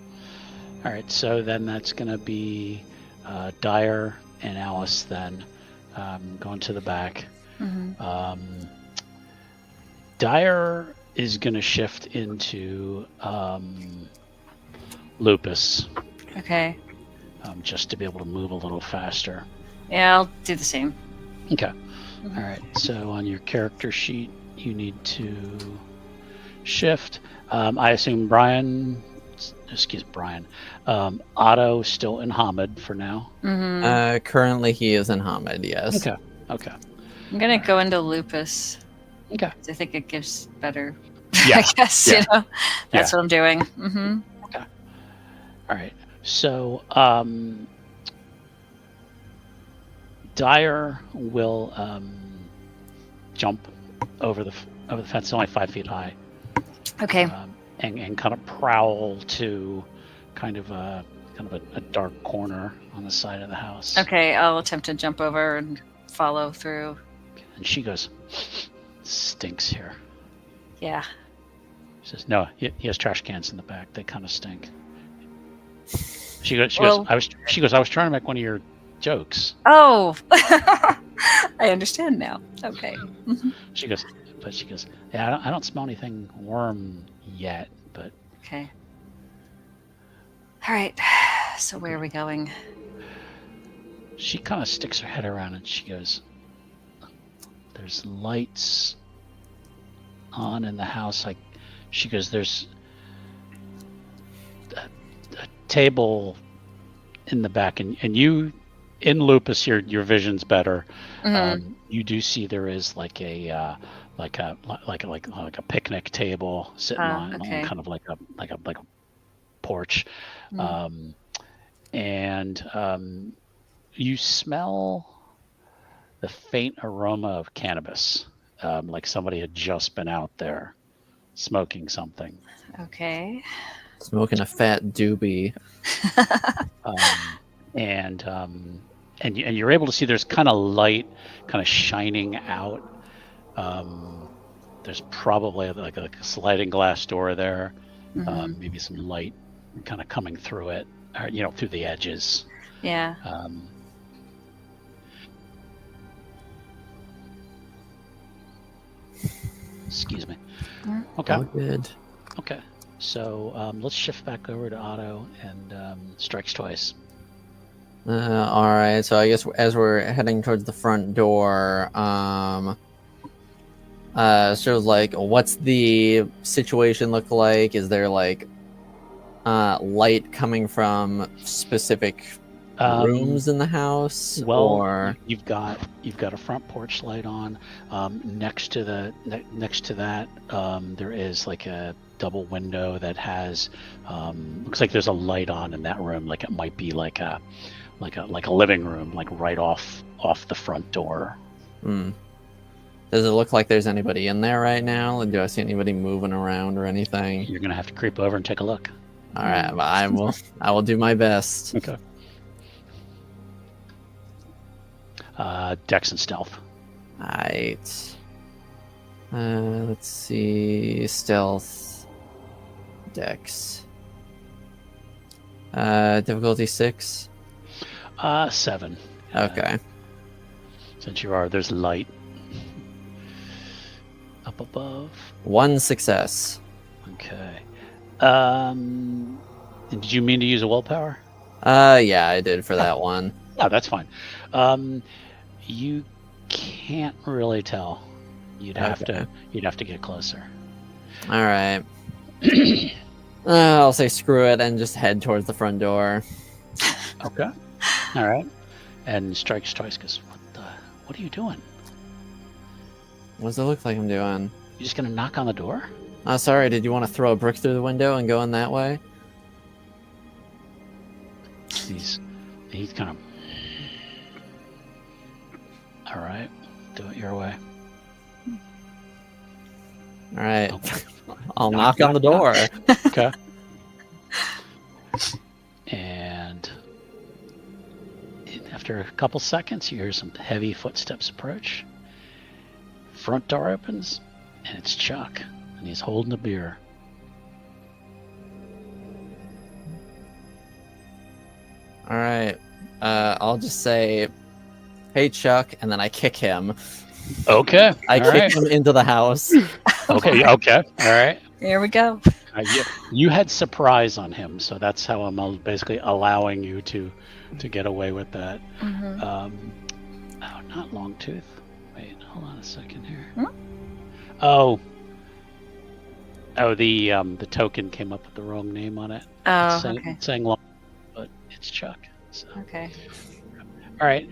All right. So then that's going to be Dyer and Alice then going to the back. Dyer is going to shift into Lupus Okay. just to be able to move a little faster. Yeah, I'll do the same. Okay. All right. So on your character sheet, you need to shift. I assume Brian. Otto still in Hamid for now. Currently he is in Hamid, yes. Okay. I'm gonna go into Lupus. Okay. I think it gives better. Yeah. I guess Yeah. That's what I'm doing. Okay. All right. So Dyer will jump over the fence. It's only 5 feet high. Okay. And kind of prowl to kind of a dark corner on the side of the house. Okay, I'll attempt to jump over and follow through. And she goes, "Stinks here." Yeah. She says, "No, he has trash cans in the back. They kind of stink." She goes, I was trying to make one of your jokes. Oh, I understand now. Okay. She goes, "Yeah, I don't smell anything worm yet, but." Okay. All right. So where are we going? She kind of sticks her head around and she goes, "There's lights on in the house." She goes, "There's a table in the back, and you, in Lupus, your vision's better. You do see there is like a like a picnic table sitting on okay. kind of like a porch, Mm. and you smell the faint aroma of cannabis, like somebody had just been out there smoking something. Okay. Smoking a fat doobie. And you're able to see there's kind of light kind of shining out. There's probably like a sliding glass door there, Mhm. maybe some light kind of coming through it, or through the edges. Yeah. Excuse me. Mm. Okay. All good. Okay. So let's shift back over to Otto and strikes twice. All right. So I guess as we're heading towards the front door, sort of like, what's the situation look like? Is there like light coming from specific rooms in the house? Well, or you've got a front porch light on. Next to that, there is like a double window that has looks like there's a light on in that room. Like it might be like a living room, like right off the front door. Does it look like there's anybody in there right now? Do I see anybody moving around or anything? You're gonna have to creep over and take a look. All right, well, I will do my best. Okay. Dex and stealth. Alright. Let's see. Stealth. Dex. Difficulty 6. 7. Okay. Since there's light up above. 1 success. Okay. Did you mean to use a willpower? Yeah, I did for that one. Oh, that's fine. You can't really tell. You'd have to get closer. All right. I'll say screw it and just head towards the front door. Okay. All right. And strikes twice because what are you doing? What does it look like I'm doing? You just gonna knock on the door? Oh, sorry. Did you want to throw a brick through the window and go in that way? He's kind of. All right. Do it your way. All right. Okay. I'll knock on the door. Okay. And after a couple seconds, you hear some heavy footsteps approach. Front door opens, and it's Chuck, and he's holding a beer. All right. I'll just say, "Hey, Chuck," and then I kick him. Okay. I all kick right. him into the house. Okay. Okay. All right. Here we go. You had surprise on him, so that's how I'm basically allowing you to get away with that. Mhm. Oh, not Longtooth. Wait, hold on a second here. Hmm? Oh, the token came up with the wrong name on it. Oh, It's okay. saying Long, but it's Chuck. So. Okay. All right.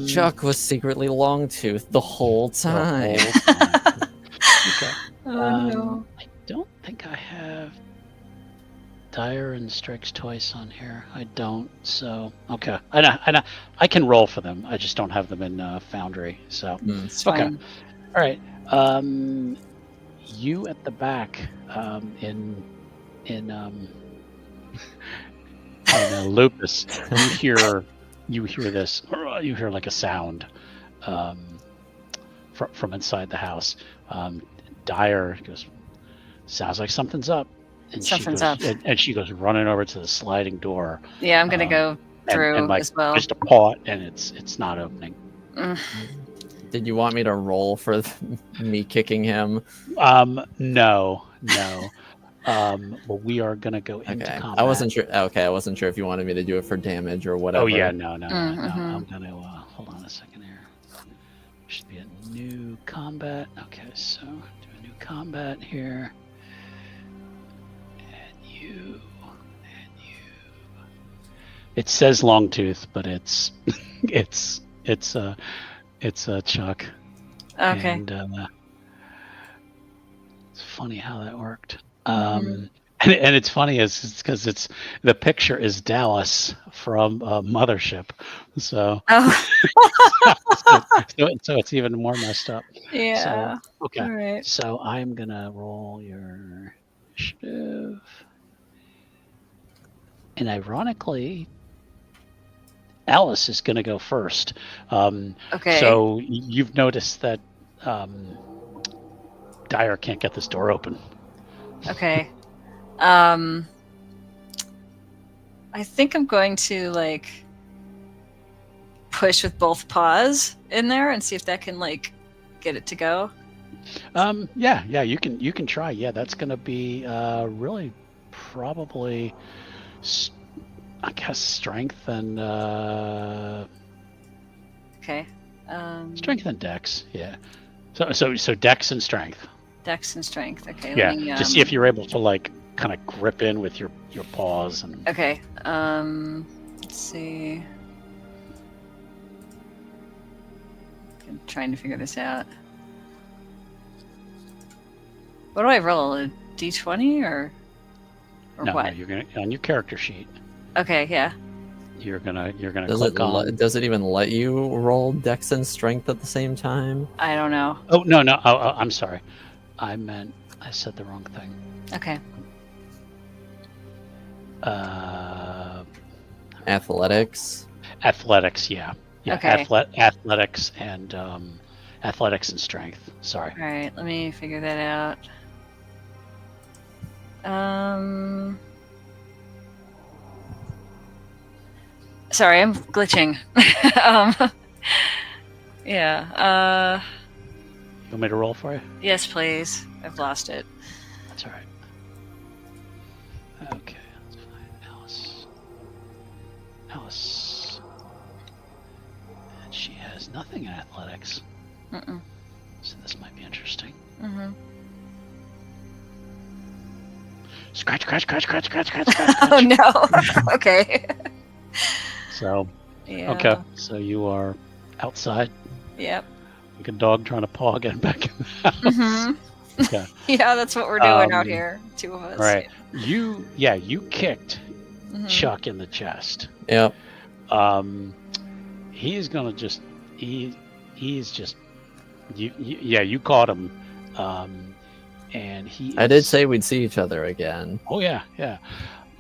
Chuck was secretly Longtooth the whole time. Okay. Oh no. I don't think I have Dyer and Strikes Twice on here. I don't. So okay. I know. I can roll for them. I just don't have them in Foundry. So It's okay. fine. All right. You at the back in Lupus, you hear this. You hear like a sound from inside the house. Dyer goes, sounds like something's up. And Something's she up. goes, and she goes running over to the sliding door. Yeah, I'm gonna go through and like as well. just a paw, and it's not opening. Mm. Did you want me to roll for me kicking him? No. Well, we are gonna go into Okay. combat. I wasn't sure. Okay, I wasn't sure if you wanted me to do it for damage or whatever. Oh yeah, no. Mm-hmm. I'm gonna hold on a second here. Should be a new combat. Okay, so do a new combat here. And you. It says Longtooth, but it's Chuck. Okay. And It's funny how that worked. Mhm. And it's funny is because it's the picture is Dallas from Mothership, so Oh, so it's even more messed up. So yeah. okay, All right. so I'm gonna roll your initiative, and ironically, Alice is gonna go first. Okay. So you've noticed that Dyer can't get this door open. Okay. I think I'm going to like push with both paws in there and see if that can like get it to go. Yeah, you can try. Yeah, that's gonna be really probably, I guess, strength and Okay. strength and dex. Yeah. So dex and strength. Dex and strength. Okay. Yeah. Let me, Just see if you're able to like kind of grip in with your paws and. Okay. Let's see. I'm trying to figure this out. What do I roll? A d20 or No, what? you're gonna on your character sheet. Okay. Yeah. You're gonna Does click on. does it even let you roll dex and strength at the same time? I don't know. Oh no. Oh, I'm sorry. I said the wrong thing. Okay. Athletics. Athletics, yeah. Okay. Athletics and strength. Sorry. All right. Let me figure that out. Sorry, I'm glitching. Yeah. You want me to roll for you? Yes, please. I've lost it. That's all right. Okay, let's find Alice. And she has nothing in athletics, Mm-mm. so this might be interesting. Mm-hmm. Scratch. Oh no. Okay. So, Yeah. okay, so you are outside, Yep. like a dog trying to paw getting back in the house. Mm-hmm. Okay. Yeah, that's what we're doing out here. Two of us. All right. You kicked Mhm. Chuck in the chest. Yep. He's gonna just he's just you caught him, and I did say we'd see each other again. oh yeah.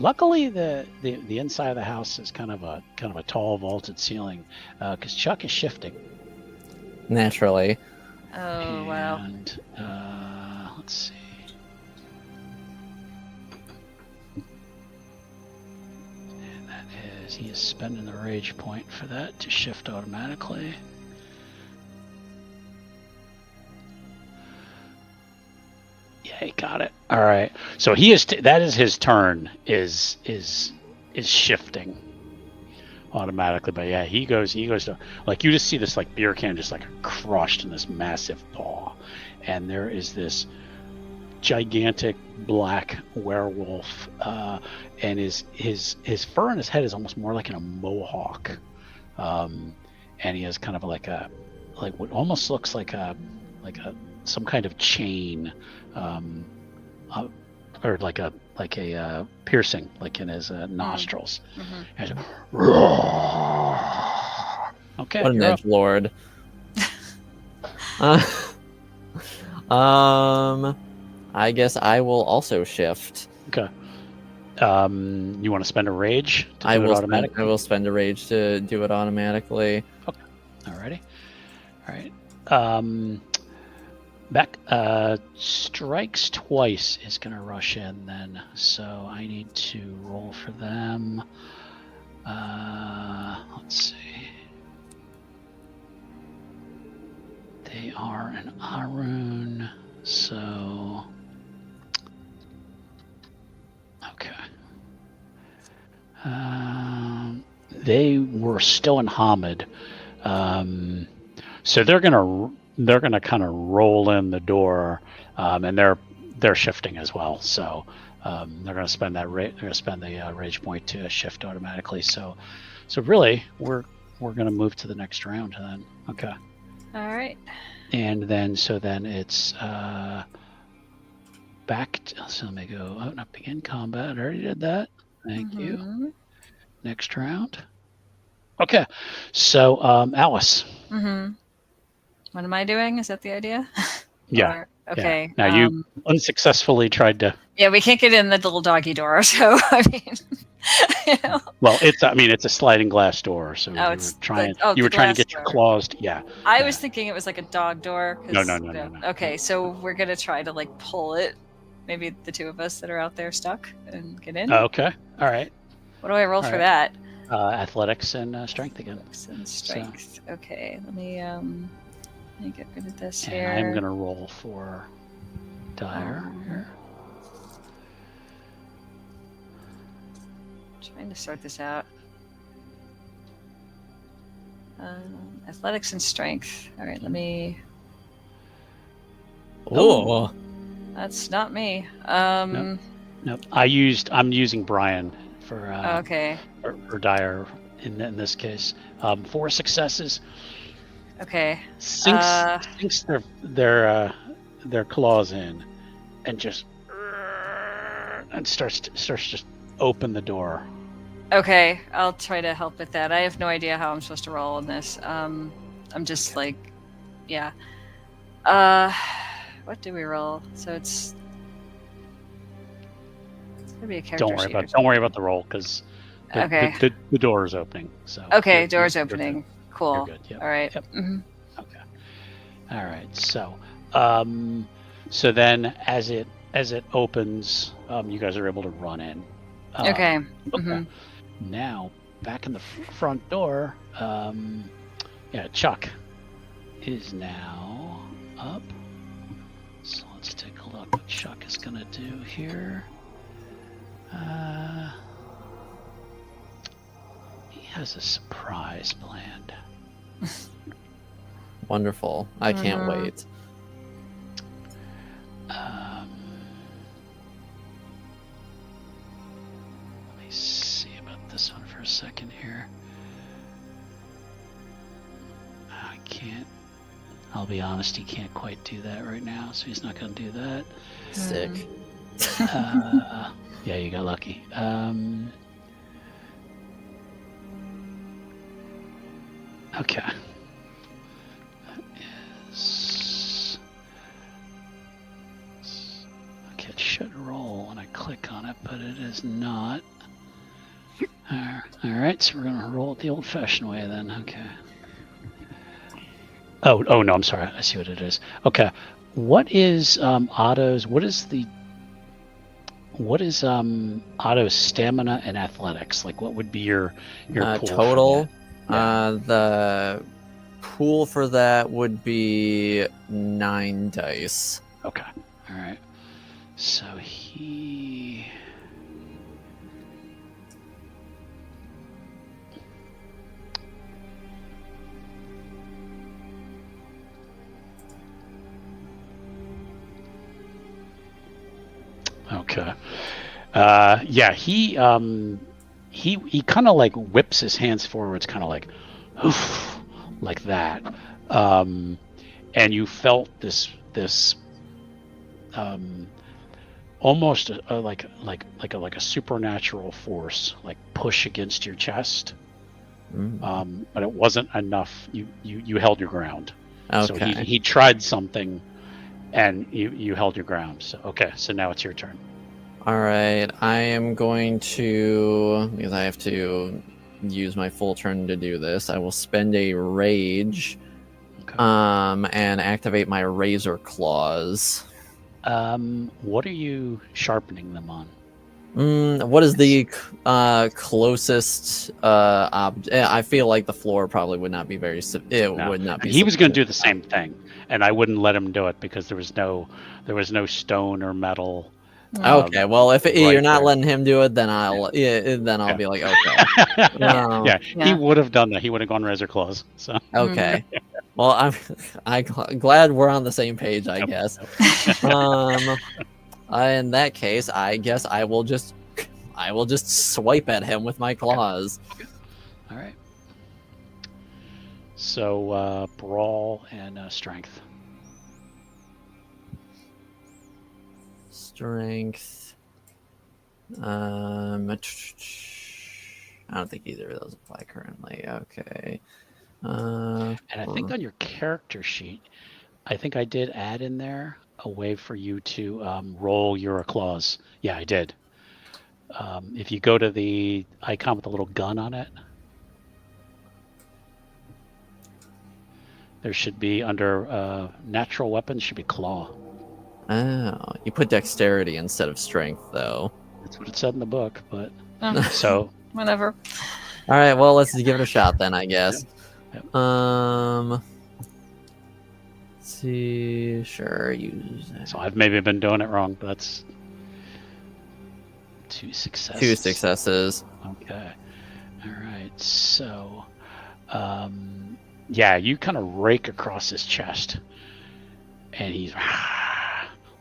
Luckily the inside of the house is kind of a tall vaulted ceiling, because Chuck is shifting. Naturally. Oh wow. And let's see. And that is, he is spending the rage point for that to shift automatically. Yeah, he got it. All right. So he is. That is his turn. Is shifting automatically. But yeah, he goes to, like, you just see this like beer can just like crushed in this massive paw, and there is this gigantic black werewolf, and his fur on his head is almost more like in a mohawk, and he has kind of like what almost looks like some kind of chain, or like a piercing like in his nostrils. Mhm. And okay, What an you're up. edgelord. I guess I will also shift. Okay. You want to spend a rage to do it automatically? I will spend a rage to do it automatically. Alrighty. All right. Back. Strikes twice is going to rush in then. So I need to roll for them. Let's see. They are an Arun. So. Okay. They were still in Hamid. So they're gonna kind of roll in the door, and they're shifting as well. So they're gonna spend the rage point to shift automatically. So really we're gonna move to the next round then. Okay. All right. And then it's back. So let me go out and begin combat. I already did that. Thank you. Mhm. Next round. Okay. So, Alice. Mhm. What am I doing? Is that the idea? Yeah. Or, okay. Now you unsuccessfully tried to. Yeah, we can't get in the little doggy door, so I mean, you know. Well, it's a sliding glass door, so Oh, you it's were trying. the You were trying to glass get your door. claws. Yeah. I yeah. was thinking it was like a dog door. No. Okay, so we're gonna try to like pull it. Maybe the two of us that are out there stuck and get in. Okay. All right. What do I roll All for right. that? Athletics and strength again. Athletics and strength. Okay, let me get rid of this And here. I'm gonna roll for Dyer here. Trying to sort this out. Athletics and strength. All right, let me. Oh, That's not me. Nope. I'm using Brian for Okay. or Dyer in this case. 4 successes. Okay. Sinks their claws in, and just starts to just open the door. Okay, I'll try to help with that. I have no idea how I'm supposed to roll on this. I'm just like, yeah. What do we roll? So it's gonna be a character sheet or Don't worry about the roll because Okay. the door is opening. So Okay, you're- door's you're opening. good. Cool. You're good. Yep. All right. Yep. Mhm. Okay. All right. So then as it opens, you guys are able to run in. Okay. Okay. Mhm. Now back in the front door. Chuck is now up. So let's take a look what Chuck is gonna do here. He has a surprise planned. wonderful. I can't wait. Let me see about this one for a second here. I can't. I'll be honest, he can't quite do that right now, so he's not going to do that. Sick. Yeah, you got lucky. Okay. That is... Okay, it should roll when I click on it, but it is not. Alright, so we're going to roll it the old-fashioned way then. Okay. Oh no, I'm sorry. I see what it is. Okay. What is Otto's Otto's stamina and athletics? Like what would be your pool total? For that? The pool for that would be 9 dice. Okay. All right. So he Okay. He kind of like whips his hands forwards, kind of like, oof, like that. And you felt this almost like a supernatural force like push against your chest. But it wasn't enough. You held your ground. Okay. So he tried something, and you held your ground. So okay. So now it's your turn. All right. I am going to, because I have to use my full turn to do this. I will spend a rage, and activate my razor claws. What are you sharpening them on? What is the closest object? I feel like the floor probably would not be very. Would not be. He was going to do the same thing, and I wouldn't let him do it because there was no stone or metal. Okay, well, if you're right not there. letting him do it, then I'll be like, okay. He would have done that. He would have gone razor claws. So Okay. Well, I'm glad we're on the same page, I guess. In that case, I guess I will just swipe at him with my claws. Okay. All right. So brawl and strength. strength. I don't think either of those apply currently. Okay. And I think on your character sheet, I think I did add in there a way for you to roll your claws. Yeah, I did. If you go to the icon with the little gun on it, there should be under natural weapons should be claw. Oh, you put dexterity instead of strength, though. That's what it said in the book, but Oh, so whatever. All right, well, let's give it a shot then, I guess. Yep. Let's see. Sure, use. so I've maybe been doing it wrong, but that's 2 successes. 2 successes. Okay. All right. So, yeah, you kind of rake across his chest, and he's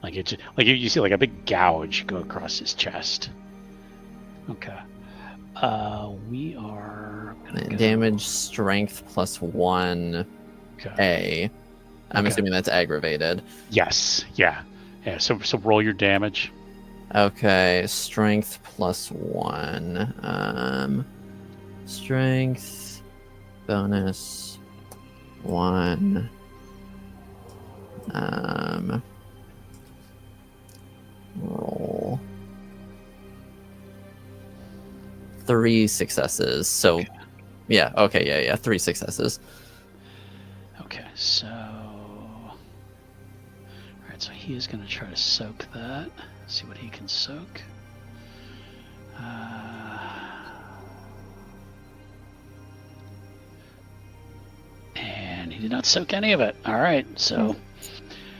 like it's like you see like a big gouge go across his chest. Okay. We are gonna go. Damage strength plus 1 Okay. I'm Okay. assuming that's aggravated. Yes. Yeah. Yeah. So roll your damage. Okay, strength plus 1. Strength bonus 1. Roll 3 successes. So, Okay. yeah. Okay, yeah. 3 successes. Okay. So, all right. So he is going to try to soak that. See what he can soak. And he did not soak any of it. All right. So,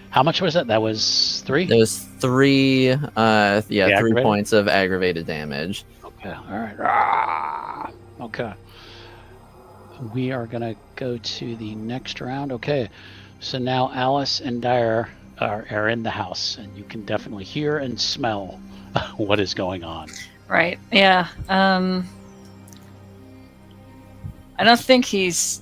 how much was that? That was 3? There was 3. Yeah, 3 aggravated? points of aggravated damage. Okay. All right. Ah, okay. We are going to go to the next round. Okay. So now Alice and Dyer are in the house, and you can definitely hear and smell what is going on. Right. Yeah. I don't think he's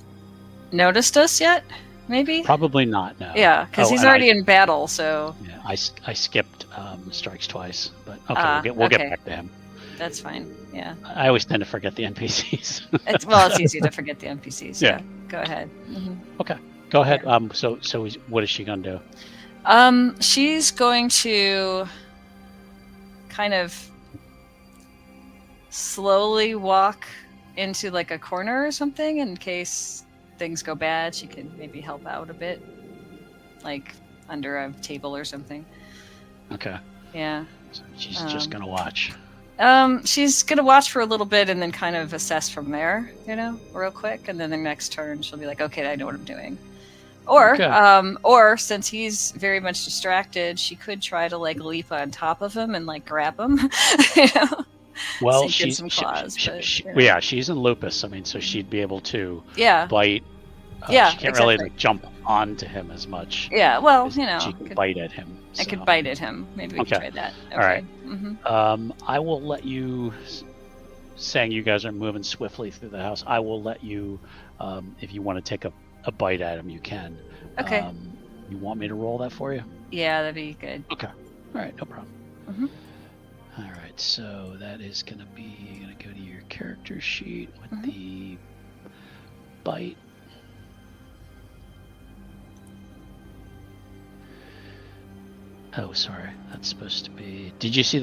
noticed us yet. Maybe. Probably not. No. Yeah, because Oh, he's and already in battle. So Yeah, I skipped strikes twice, but okay, we'll okay. get back to him. that's fine. Yeah. I always tend to forget the NPCs. It's easy to forget the NPCs. Yeah. Yeah. Go ahead. Mhm. Go ahead. So what is she gonna do? She's going to kind of slowly walk into like a corner or something in case things go bad. She can maybe help out a bit, like under a table or something. Okay. Yeah. So she's just gonna watch. She's gonna watch for a little bit and then kind of assess from there, real quick, and then the next turn she'll be like, okay, I know what I'm doing. Or, Okay. or since he's very much distracted, she could try to like leap on top of him and like grab him. Well, sink in she's some claws, yeah, she's in lupus. I mean, so she'd be able to yeah, bite. Yeah, she can't really exactly. like jump onto him as much. yeah. Well, as she can bite at him. I so. could bite at him. Maybe we Okay. can try that. Okay. All right. Mm-hmm. I will let you. Saying you guys are moving swiftly through the house, I will let you. If you want to take a bite at him, you can. Okay. You want me to roll that for you? Yeah, that'd be good. Okay. All right, no problem. Mhm. All right, so that is going to be going to go to your character sheet with Mhm. the bite. Oh, sorry. That's supposed to be. Did you see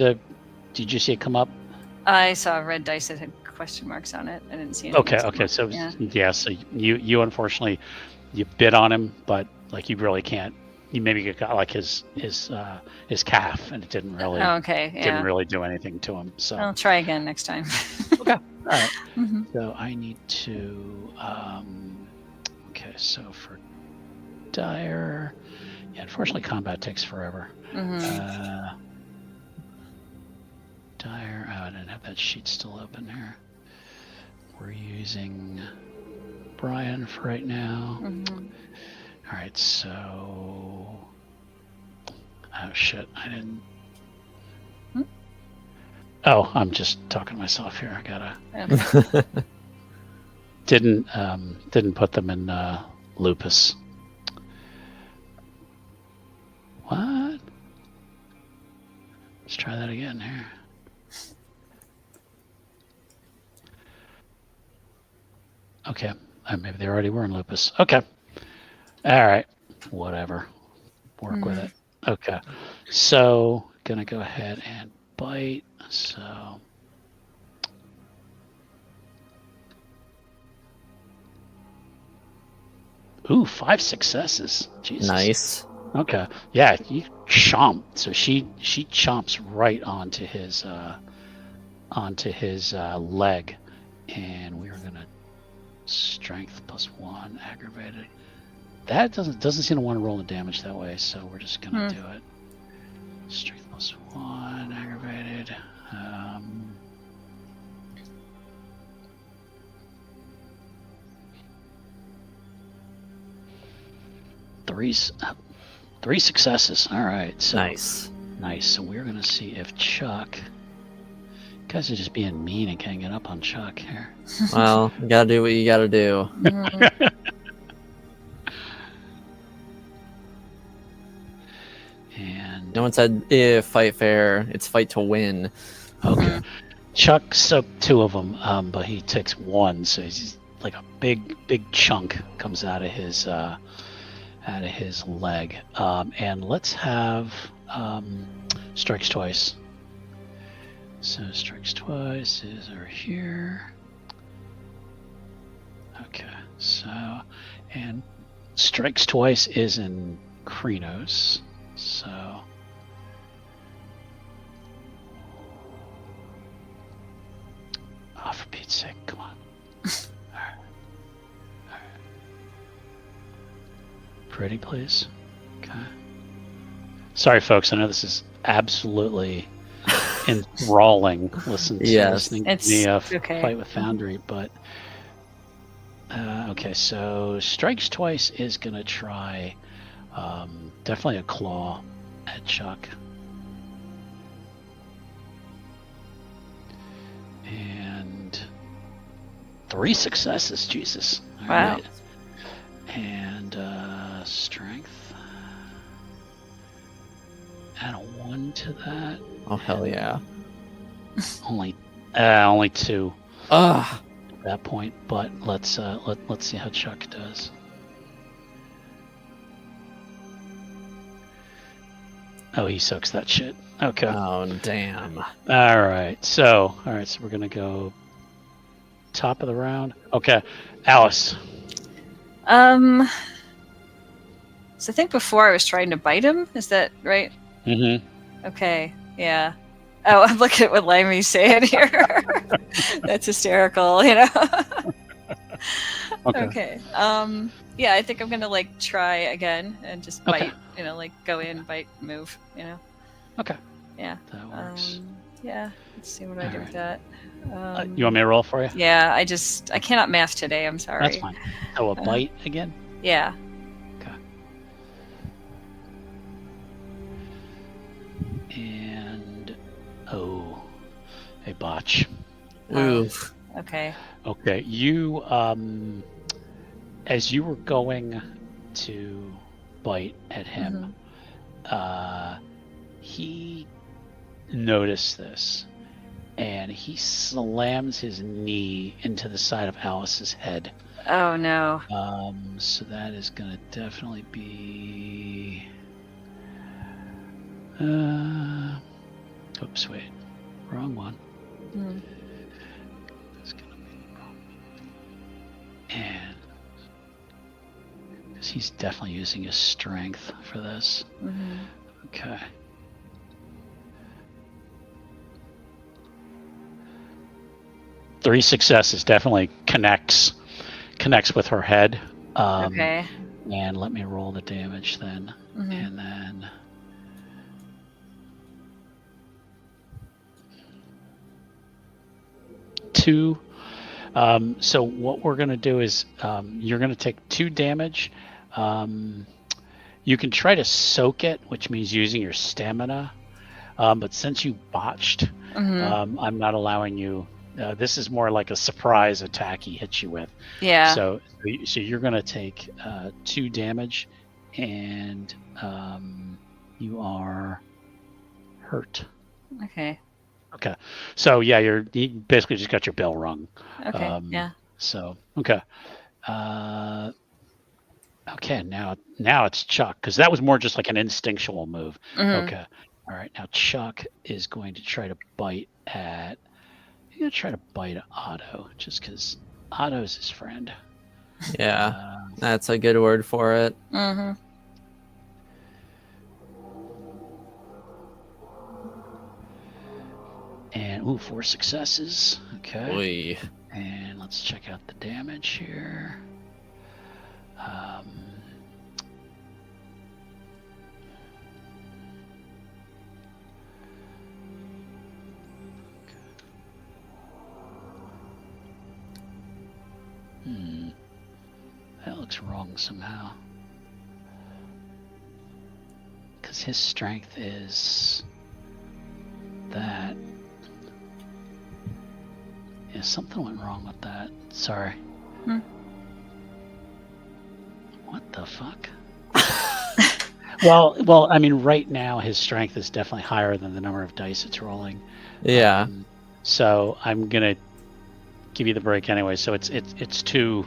it come up? I saw a red dice that had question marks on it. I didn't see anything. Okay. else. Okay. So Yeah. So you unfortunately you bit on him, but like you really can't. You maybe got like his calf, and it didn't really Oh, okay. Yeah. didn't really do anything to him. So I'll try again next time. okay. All right. Mhm. So I need to. Okay. So for Dyer, yeah. Unfortunately, combat takes forever. Mhm. Dyer. Oh, I didn't have that sheet still open here. We're using Brian for right now. Mhm. All right, so. Oh shit! I didn't. Hmm? Oh, I'm just talking to myself here. I gotta. Okay. Didn't put them in lupus. What? Let's try that again here. Okay. Maybe they already were in lupus. Okay. All right. Whatever. Work with it. Okay. So, gonna go ahead and bite. So. Ooh, 5 successes. Jesus. Nice. Okay. Yeah, you chomp. So she chomps right onto his leg, and we're gonna strength +1 aggravated. That doesn't seem to want to roll the damage that way, so we're just gonna do it. Strength +1 aggravated. 3 successes. All right. So Nice. Nice. So we're gonna see if Chuck. You guys are just being mean and ganging up on Chuck here. Well, you gotta do what you gotta do. And No one said fight fair. It's fight to win. okay, Chuck soaked 2 of them, but he takes 1, so he's like a big chunk comes out of his leg. And let's have strikes twice. So strikes twice is over here. Okay, so and strikes twice is in Krenos. So oh, for Pete's sake, come on. All right. Pretty, please. Okay. Sorry, folks. I know this is absolutely enthralling. Listening to me fight with Foundry, but okay. So strikes twice is gonna try definitely a claw at Chuck, and 3 successes. Jesus. All Wow. right. And strength. Add a 1 to that. Oh hell yeah. Only 2 Ugh. at that point, but let's see how Chuck does. Oh, he sucks that shit. Okay. Oh damn. All right. So we're gonna go top of the round. Okay, Alice. So I think before I was trying to bite him. Is that right? Mm-hmm. Okay. Yeah. Oh, I'm looking at what Limey's saying here. That's hysterical, you know. Okay. Yeah, I think I'm gonna like try again and just bite. Okay. You know, like go in, bite, move. You know. Okay. Yeah. That works. Yeah. Let's see what I do with that. You want me to roll for you? Yeah. I cannot math today. I'm sorry. That's fine. Oh, a bite again? Yeah. Okay. And a botch. Oof. Okay. Okay, you as you were going to bite at him, he noticed this, and he slams his knee into the side of Alice's head. Oh no. So that is gonna definitely be. Oops, wait, wrong one. That's gonna be wrong. And because he's definitely using his strength for this. Okay. Three successes definitely connects with her head. Okay. And let me roll the damage then. And then two. So what we're going to do is you're going to take 2 damage. You can try to soak it, which means using your stamina. But since you botched, I'm not allowing you. This is more like a surprise attack he hits you with. Yeah. So you're going to take 2 damage, and you are hurt. Okay. Okay. So yeah, you basically just got your bell rung. Okay. Yeah. So okay. Okay. Now it's Chuck, because that was more just like an instinctual move. Mhm. Okay. All right. Now Chuck is going to try to bite at. He's gonna try to bite at Otto, just because Otto's his friend. Yeah, that's a good word for it. Mhm. And 4 successes. Okay. Oy. And let's check out the damage here. That looks wrong somehow. Because his strength is that. Yeah, something went wrong with that. Sorry. What the fuck? Well, I mean, right now his strength is definitely higher than the number of dice it's rolling. Yeah. So I'm gonna give you the break anyway. So it's 2.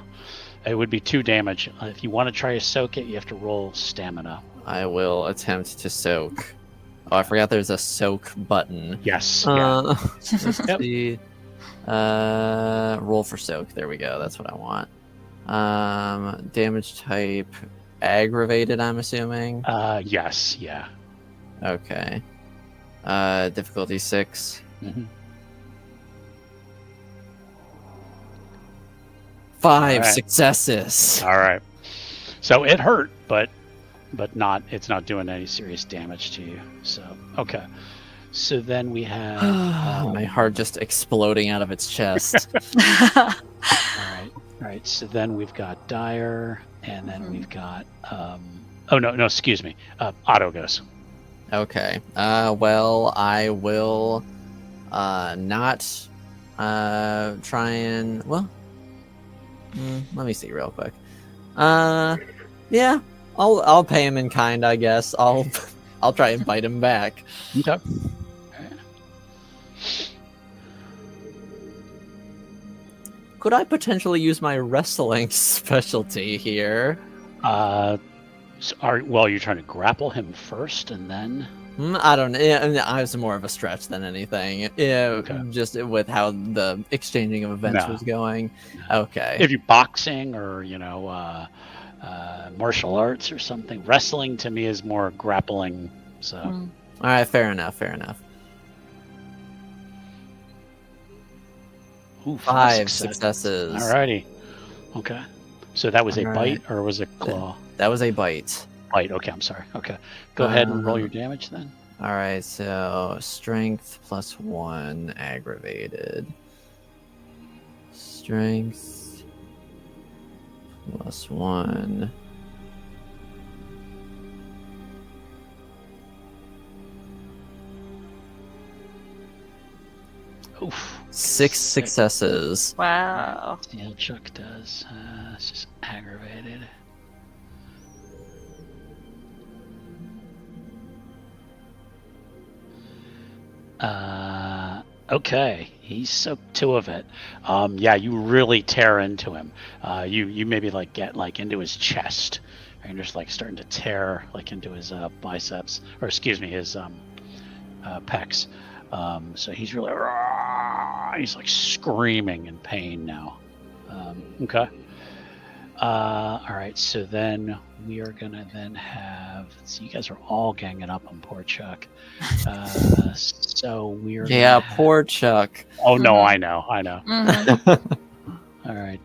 It would be 2 damage. If you want to try to soak it, you have to roll stamina. I will attempt to soak. Oh, I forgot there's a soak button. Yes. Let's Yep. see. Roll for soak. There we go. That's what I want. Damage type aggravated, I'm assuming. Yes. Yeah. Okay. Difficulty 6. Mm-hmm. 5 All right. successes. All right. So it hurt, but not. It's not doing any serious damage to you. So okay. So then we have My heart just exploding out of its chest. all right. So then we've got Dyer, and then we've got. Oh no! Excuse me. Otto goes. Okay. Well, I will not try and let me see real quick. Yeah, I'll pay him in kind, I guess. I'll try and bite him back. Okay. Could I potentially use my wrestling specialty here? You're trying to grapple him first, and then. I don't know. Yeah, I was more of a stretch than anything. Yeah, Okay. just with how the exchanging of events was going. Okay. If you're boxing or martial arts or something, wrestling to me is more grappling. So. All right. Fair enough. Ooh, 5 successes. Alrighty. Okay. So that was a Alright. bite or was it claw? That was a bite. Bite. Okay, I'm sorry. Okay. Go ahead and roll your damage then. All right, so strength +1 aggravated. Strength +1. Oof. 6 successes. Wow. See how Chuck does. It's just aggravated. Okay, he soaked 2 of it. Yeah, you really tear into him. You maybe get into his chest, and just starting to tear into his biceps, or excuse me, his pecs. So he's really he's screaming in pain now. Okay. All right, so then we are gonna have. So you guys are all ganging up on poor Chuck. So we're. Yeah, poor Chuck. Oh no, I know. Mhm. All right,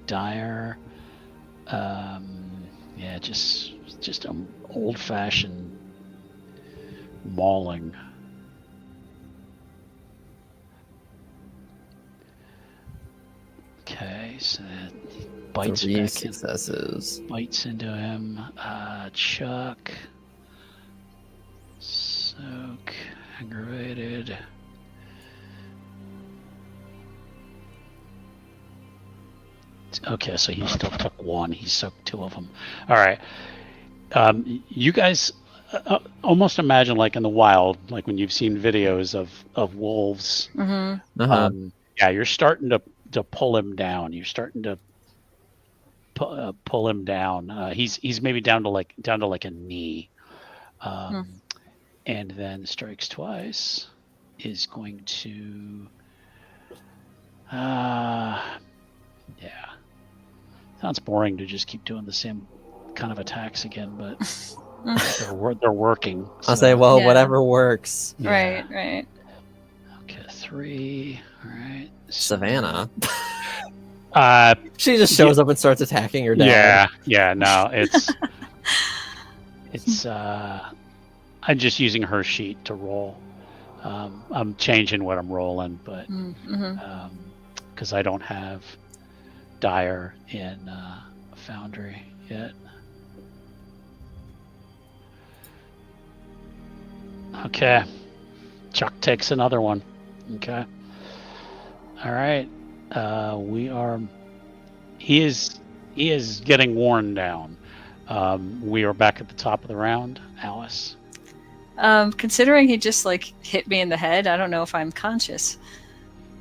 Dyer. Yeah, just an old-fashioned mauling. Okay, so that bites 3 back successes. bites into him. Chuck. Soak. Aggravated. Okay, so he still took 1. He soaked 2 of them. All right. You guys, almost imagine like in the wild, like when you've seen videos of wolves. Mm-hmm. Uh-huh. You're starting to pull him down. You're starting to pull him down. He's maybe down to like a knee, and then strikes twice. Is going to, sounds boring to just keep doing the same kind of attacks again, but they're working. I'll say, well, Yeah. whatever works. Yeah. Right. Okay, 3. All right. Savannah. Uh, She just shows up and starts attacking your dad. yeah. No, it's. I'm just using her sheet to roll. I'm changing what I'm rolling, but because I don't have Dyer in Foundry yet. Okay. Chuck takes another one. Okay. All right. He is getting worn down. We are back at the top of the round. Alice. Considering he just like hit me in the head, I don't know if I'm conscious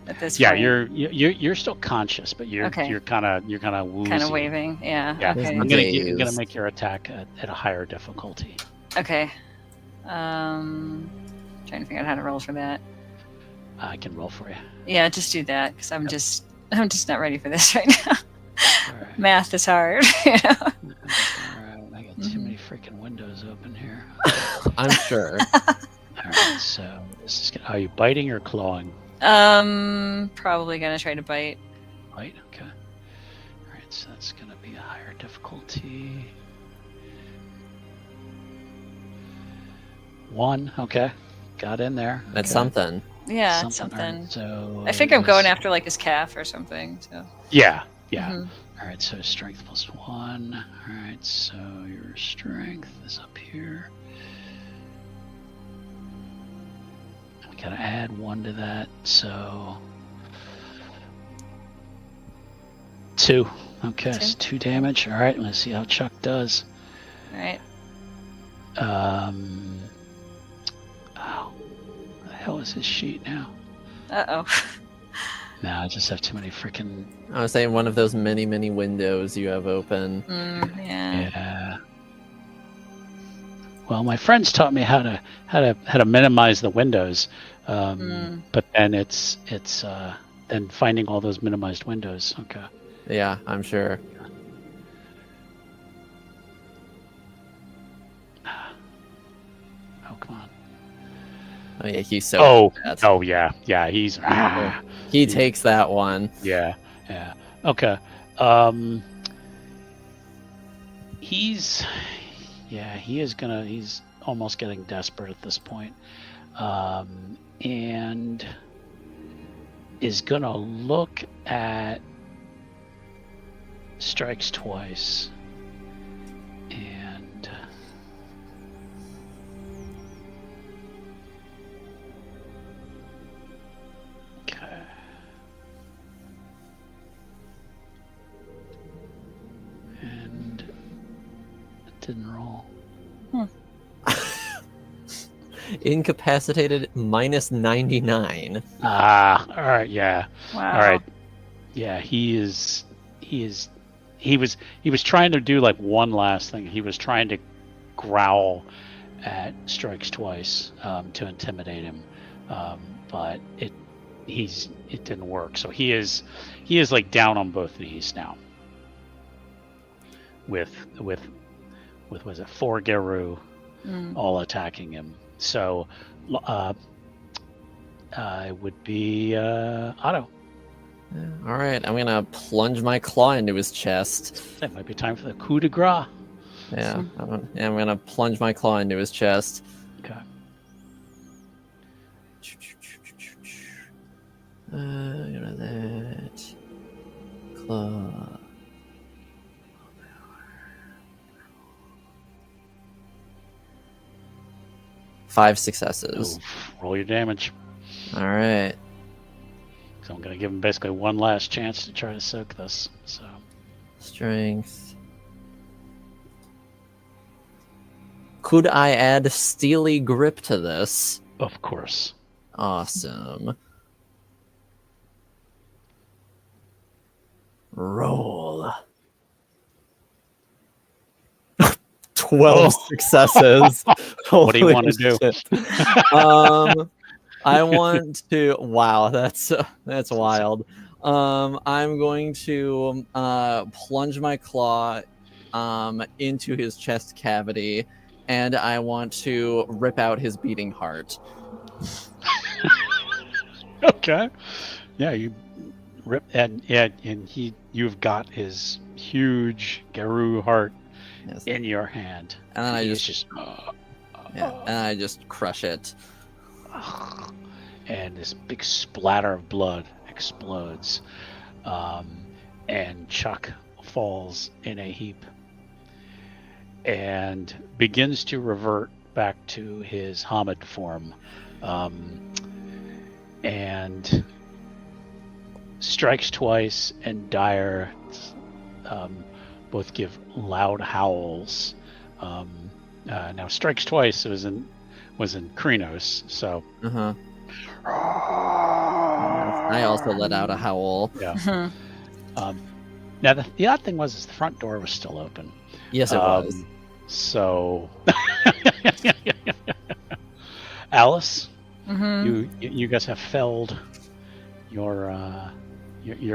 at this point. You're still conscious, but you're Okay. you're kind of woozy. Kind of waving. Yeah. Yeah. Okay. I'm Dazed. gonna make your attack at a higher difficulty. Okay. Trying to figure out how to roll for that. I can roll for you. Yeah, just do that because I'm just not ready for this right now. All right. Math is hard. You know? All right. I got too many freaking windows open here. I'm sure. All right. So this is. Are you biting or clawing? Probably gonna try to bite. Bite. Okay. All right. So that's gonna be a higher difficulty. 1. Okay. Got in there. That's Okay. something. Yeah, All right, something. so I think I'm going this- after like his calf or something. So. Yeah. Mhm. All right, so strength +1. All right, so your strength is up here. We gotta add 1 to that, so 2. Okay, so 2 damage. All right, let's see how Chuck does. All right. Oh, what the hell is his sheet now? Oh. No, I just have too many freaking. I was saying one of those many, many windows you have open. Yeah. Yeah. Well, my friends taught me how to minimize the windows, but then it's then finding all those minimized windows. Okay. Yeah, I'm sure. Oh, come on. Oh yeah, he's so. bad. Yeah. He's. He takes that one. Yeah. Okay. He's almost getting desperate at this point. And is gonna look at strikes twice. And okay. And it didn't roll. Incapacitated -99. All right, yeah. Wow. All right. Yeah, he was trying to do like one last thing. He was trying to growl at strikes twice to intimidate him. But it didn't work. So he is like down on both knees now. With was it 4 Garou all attacking him. So it would be Otto. All right, I'm gonna plunge my claw into his chest. It might be time for the coup de grace. Yeah, I'm gonna plunge my claw into his chest. Okay. That claw. 5 successes. Oof, roll your damage. All right. So I'm going to give him basically one last chance to try to soak this. So Strength. Could I add Steely Grip to this? Of course. Awesome. Roll. 12 successes. What do you Holy want to do? shit. I want to. Wow, that's wild. I'm going to plunge my claw into his chest cavity, and I want to rip out his beating heart. Okay. Yeah, you rip and you've got his huge Garou heart Yes. in your hand. And then I He's just and I just crush it. this big splatter of blood explodes, and Chuck falls in a heap and begins to revert back to his Hamid form, and strikes twice, and Dyer both give loud howls. Now strikes twice was in Krynos, so Uh-huh. I also let out a howl. yeah. Now the odd thing was is the front door was still open. Yes, it was. So Alice, you guys have felled your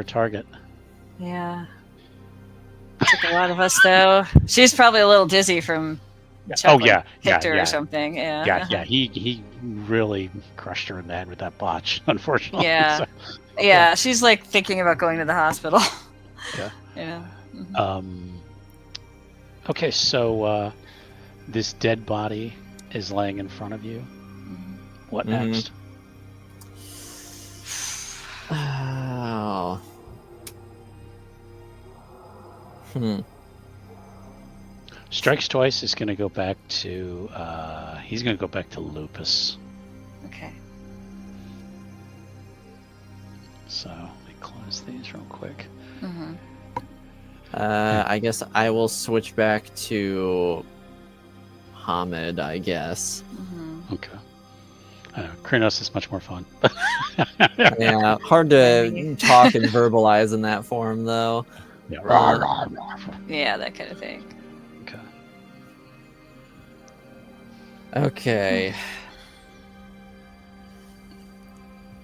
target. Yeah. Took a lot of us, though. She's probably a little dizzy from Chuck, hit her or something. Yeah. He really crushed her in the head with that botch, unfortunately. Yeah. So, yeah, she's like thinking about going to the hospital. Yeah. Yeah. Okay, so this dead body is laying in front of you. What next? Oh. Strikes twice is going to go back to he's going to go back to Lupus. Okay. So let me close these real quick. I guess I will switch back to Hamid, I guess. Okay. Krynos is much more fun. Yeah, hard to talk and verbalize in that form, though. Yeah. Yeah, that kind of thing. Okay. Okay.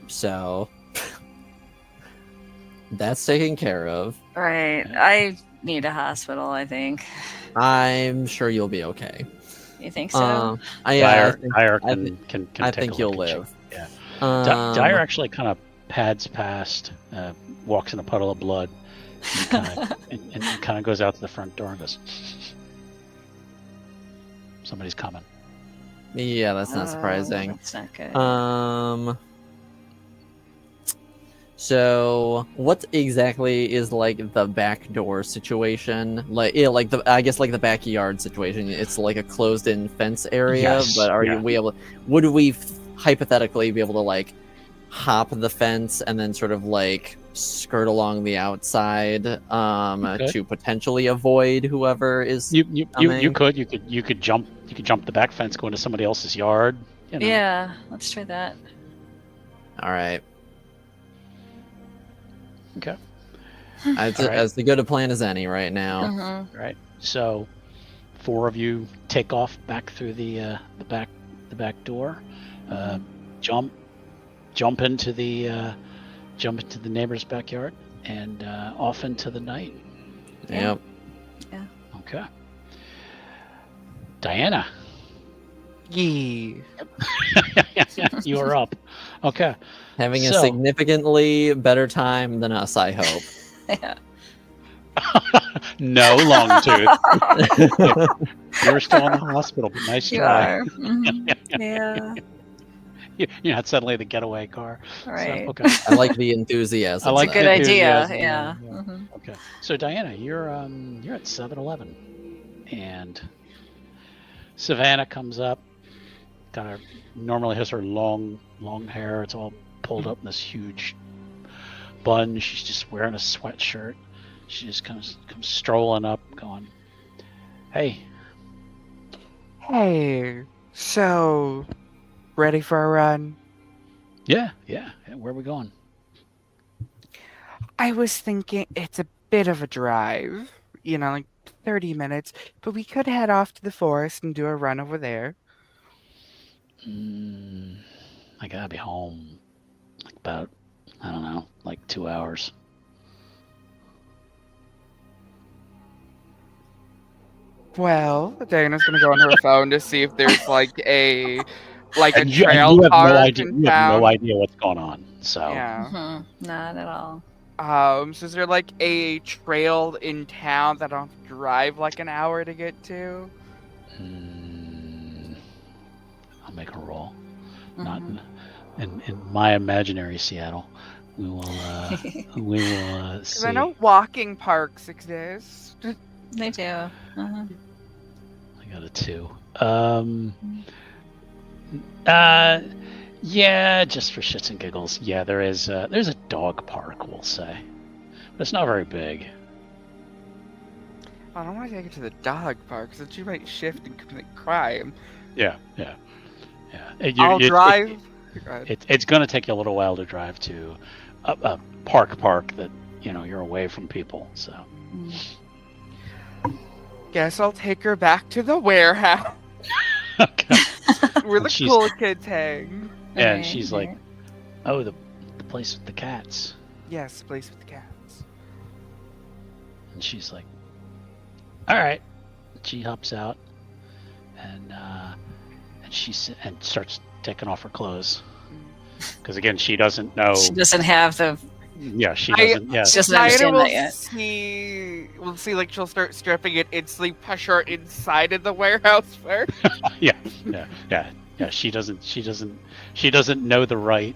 So that's taken care of. Right. I need a hospital, I think. I'm sure you'll be okay. You think so? Dyer can I take think a you'll look at live. you. Yeah. Dyer actually kind of pads past, walks in a puddle of blood, and kind of goes out to the front door and goes, "Somebody's coming." Yeah, that's not surprising. That's not good. So what exactly is like the back door situation? Like I guess the backyard situation. It's like a closed-in fence area, Yes, but yeah. would we hypothetically be able to like hop the fence and then sort of like skirt along the outside to potentially avoid whoever is You could jump the back fence, go into somebody else's yard. You know. Yeah, let's try that. All right. Okay. As good a plan as any right now. Right. So, 4 of you take off back through the back door. Jump into the neighbor's backyard and off into the night. Yep. Yeah. Okay. Diana. Yee. You are up. Okay. Having a significantly better time than us, I hope. Yeah. No, long tooth. You're still in the hospital, but nice You try. are. Yeah. You're not suddenly the getaway car. Right. So, okay. I like the enthusiasm. I like It's a good the idea. enthusiasm, Yeah. Okay. So Diana, you're at 7-Eleven, and Savannah comes up. Normally has her long hair. It's all pulled up in this huge bun. She's just wearing a sweatshirt. She just comes strolling up, going, "Hey, Hey, so ready for a run? Yeah. Where are we going? I was thinking it's a bit of a drive, like 30 minutes, but we could head off to the forest and do a run over there. I gotta be home like about, I don't know, like 2 hours. Well, Diana's gonna go on her phone to see if there's like a And trail you have no park idea. in You have no town. idea what's going on. So Yeah. Not at all. So is there like a trail in town that I don't have to drive like an hour to get to? I'll make a roll. Not Mhm. in my imaginary Seattle. We will Because see. I know walking parks exist. They do. Uh-huh. I got a 2. Yeah, just for shits and giggles. Yeah, there's a dog park, we'll say, but it's not very big. I don't want to take it to the dog park, so that you might shift and commit crime. Yeah. I'll drive. Go ahead. It's gonna take you a little while to drive to a park that you're away from people. So Guess I'll take her back to the warehouse okay. where the She's- cool kids hang. And Right, she's like, right. "Oh, the place with the cats." Yes, place with the cats. And she's like, "All right." She hops out, and she starts taking off her clothes because again, she doesn't know. She doesn't have the. Yeah, she doesn't. Yeah, She doesn't Diana understand will that yet. We'll see, like, she'll start stripping it instantly, push her inside of the warehouse first. yeah. She doesn't know the right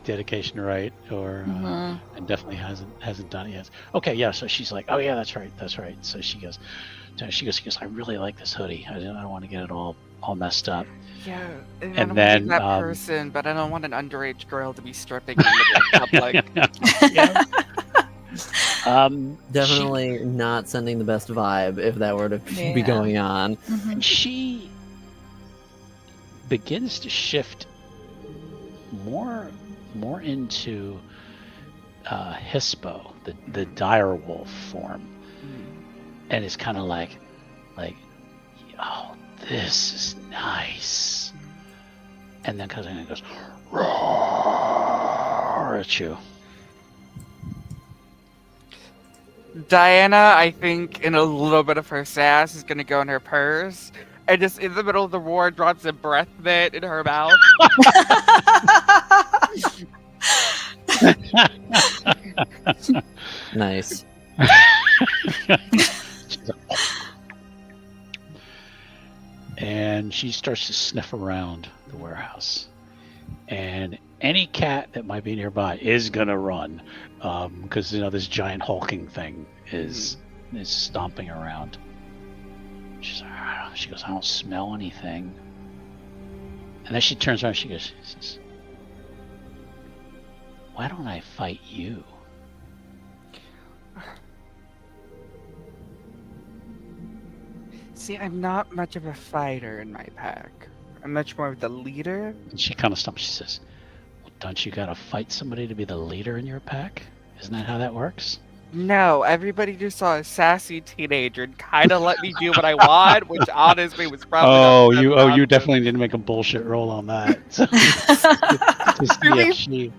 dedication right, or Mhm. and definitely hasn't done it yet. Okay, yeah. So she's like, "Oh yeah, that's right. So she goes, I really like this hoodie. I don't want to get it all messed up." Yeah, and And I don't then, want that person, but I don't want an underage girl to be stripping in the public. yeah. Definitely not sending the best vibe if that were to be Yeah. going on. Mhm. She begins to shift more into Hispo, the dire wolf form, and it's kind of like, oh, this is nice, and then comes in and goes roar at you. Diana, I think, in a little bit of her sass, is gonna go in her purse, and just in the middle of the war, drops a breath mint in her mouth. Nice. And she starts to sniff around the warehouse, and any cat that might be nearby is gonna run, because this giant hulking thing is stomping around. She goes, "I don't smell anything," and then she turns around. She says, "Why don't I fight you?" See, I'm not much of a fighter in my pack. I'm much more of the leader. And she kind of stumbles. She says, "Well, don't you gotta fight somebody to be the leader in your pack? Isn't that how that works?" No, everybody just saw a sassy teenager and kind of let me do what I want, which honestly was probably not the best You option. definitely didn't make a bullshit roll on that. So, to see Really? if she,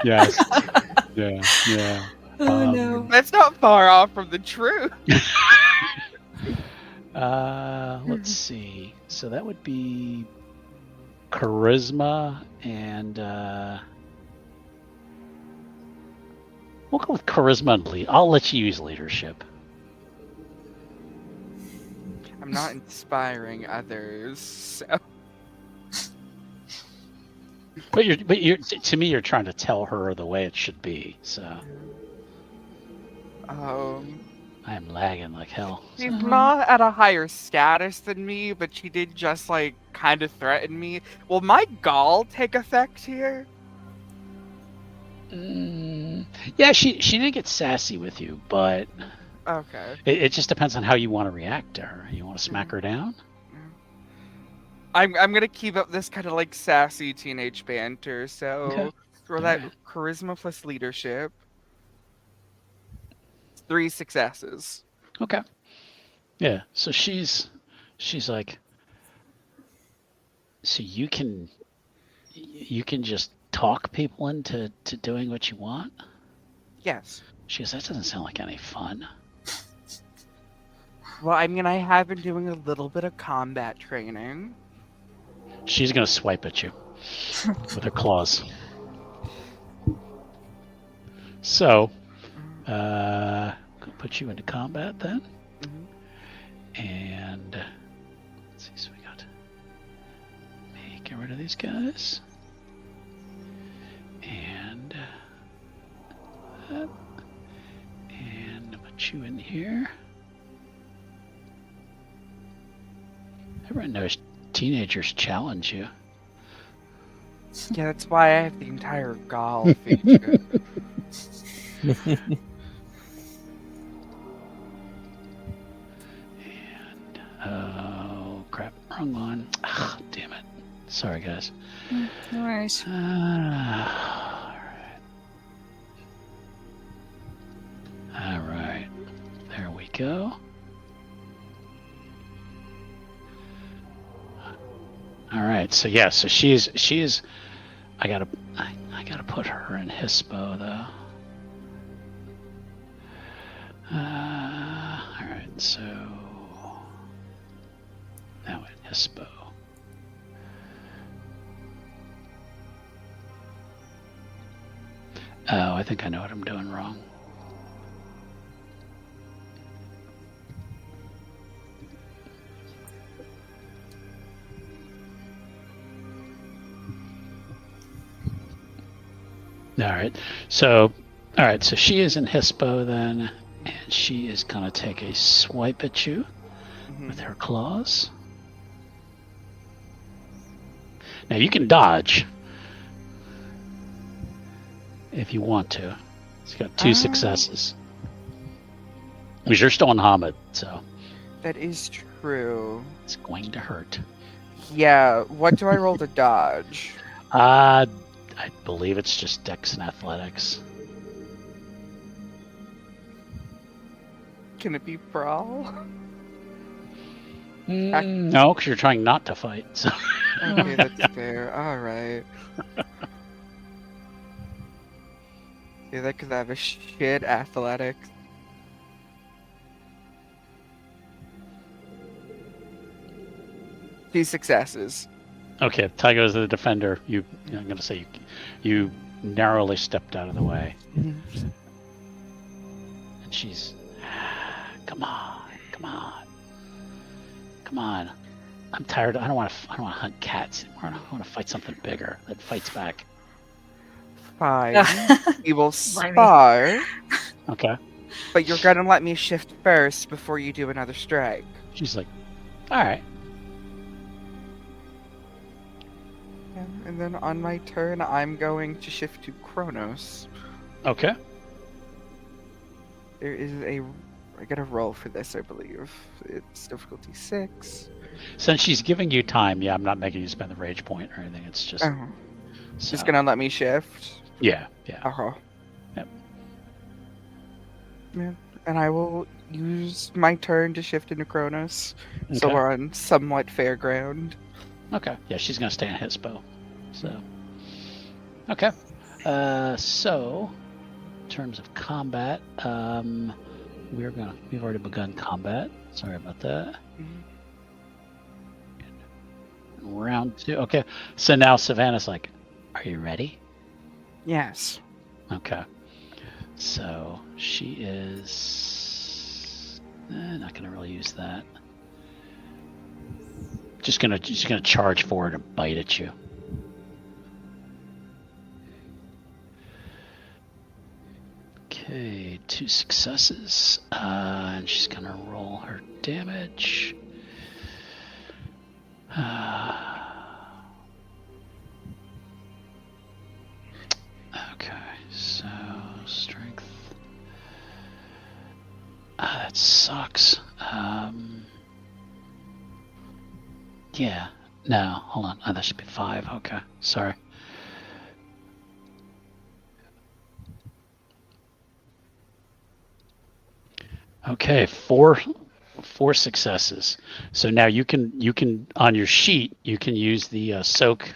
yes, yeah. Oh no. That's not far off from the truth. Let's see. So that would be charisma, and we'll go with charisma and lead. I'll let you use leadership. I'm not inspiring others. So. But you're to me, you're trying to tell her the way it should be. So I am lagging like hell. She's not at a higher status than me, but she did just like kind of threaten me. Will my gall take effect here? Yeah, she did get sassy with you, but Okay. it just depends on how you want to react to her. You want to smack her down? I'm gonna keep up this kind of like sassy teenage banter. So Okay. throw that Alright. charisma plus leadership. 3 successes. Okay. Yeah. So she's like, so you can just talk people into doing what you want? Yes. She goes, that doesn't sound like any fun. Well, I mean, I have been doing a little bit of combat training. She's gonna swipe at you with her claws. So, gonna put you into combat then. Mhm. And let's see, so we got me get rid of these guys. And that. And put you in here. Everyone knows teenagers challenge you. Yeah, that's why I have the entire Gaul feature. And oh crap, wrong one. Ah, damn it. Sorry guys. No worries. All right. All right. There we go. All right. So yeah. So she is. I gotta put her in Hispo though. All right. So now in Hispo. Oh, I think I know what I'm doing wrong. All right. So she is in Hispo then, and she is gonna take a swipe at you with her claws. Now you can dodge if you want to. It's got 2 successes. Because you're still on Hamid, so That is true. it's going to hurt. Yeah, what do I roll to dodge? I believe it's just Dex and Athletics. Can it be brawl? No, because you're trying not to fight. So. Okay, that's fair. Alright. Yeah, that could have a shit athletics. Two successes. Okay, Tygo is the defender. I'm going to say you narrowly stepped out of the way. And she's, come on. I'm tired. I don't want to hunt cats anymore. I want to fight something bigger that fights back. Fine. You will spar, Okay. but you're gonna let me shift first before you do another strike. She's like, all right. And then on my turn, I'm going to shift to Kronos. Okay. There is I gotta roll for this, I believe. It's difficulty 6. Since she's giving you time, yeah, I'm not making you spend the rage point or anything. It's just. Oh. She's gonna let me shift. Yeah. Uh-huh. Yep. Yeah. And I will use my turn to shift into Kronos. So Okay. we're on somewhat fair ground. Okay. Yeah, she's gonna stay in Hispo. So. Okay. So, in terms of combat, we've already begun combat. Sorry about that. Round 2. Okay. So now Savannah's like, are you ready? Yes. Okay. So she is not gonna really use that. Just gonna charge forward and bite at you. Okay, 2 successes. And she's gonna roll her damage. Okay, so strength. That sucks. Yeah, No, hold on. Oh, that should be 5. Okay, sorry. Okay, four successes. So now you can on your sheet you can use the soak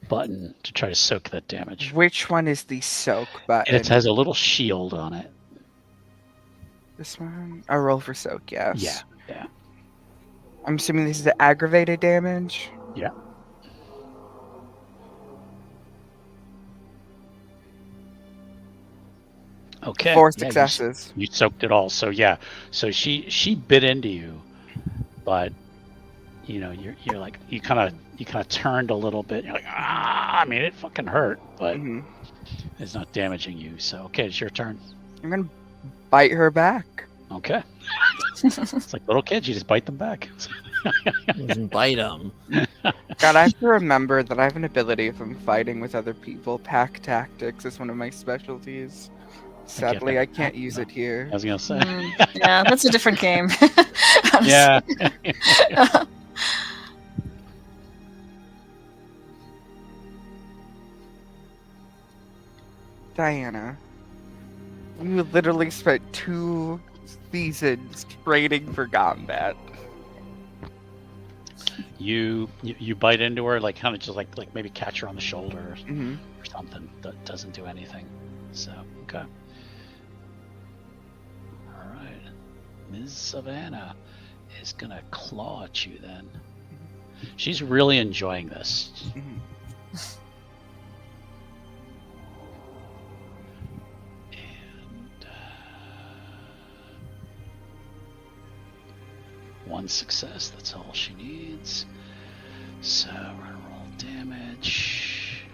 button to try to soak that damage. Which one is the soak button? It has a little shield on it. This one? A roll for soak, yes. Yeah. I'm assuming this is the aggravated damage. Yeah. Okay. 4 Yeah, successes. you soaked it all. So yeah. So she bit into you, but you're like you kind of turned a little bit. You're like, I mean, it fucking hurt, but it's not damaging you. So okay, it's your turn. I'm gonna bite her back. Okay. It's like little kids, you just bite them back. Just bite them. God, I have to remember that I have an ability if I'm fighting with other people. Pack tactics is one of my specialties. Sadly, I can't use it here. I was gonna say. Yeah, that's a different game. Yeah. Diana, you literally spent 2 seasons training for combat. You bite into her, like kind of just like maybe catch her on the shoulder or something. That doesn't do anything. So okay. All right. Ms. Savannah is gonna claw at you then. She's really enjoying this. And 1 success, that's all she needs. So we're gonna roll damage.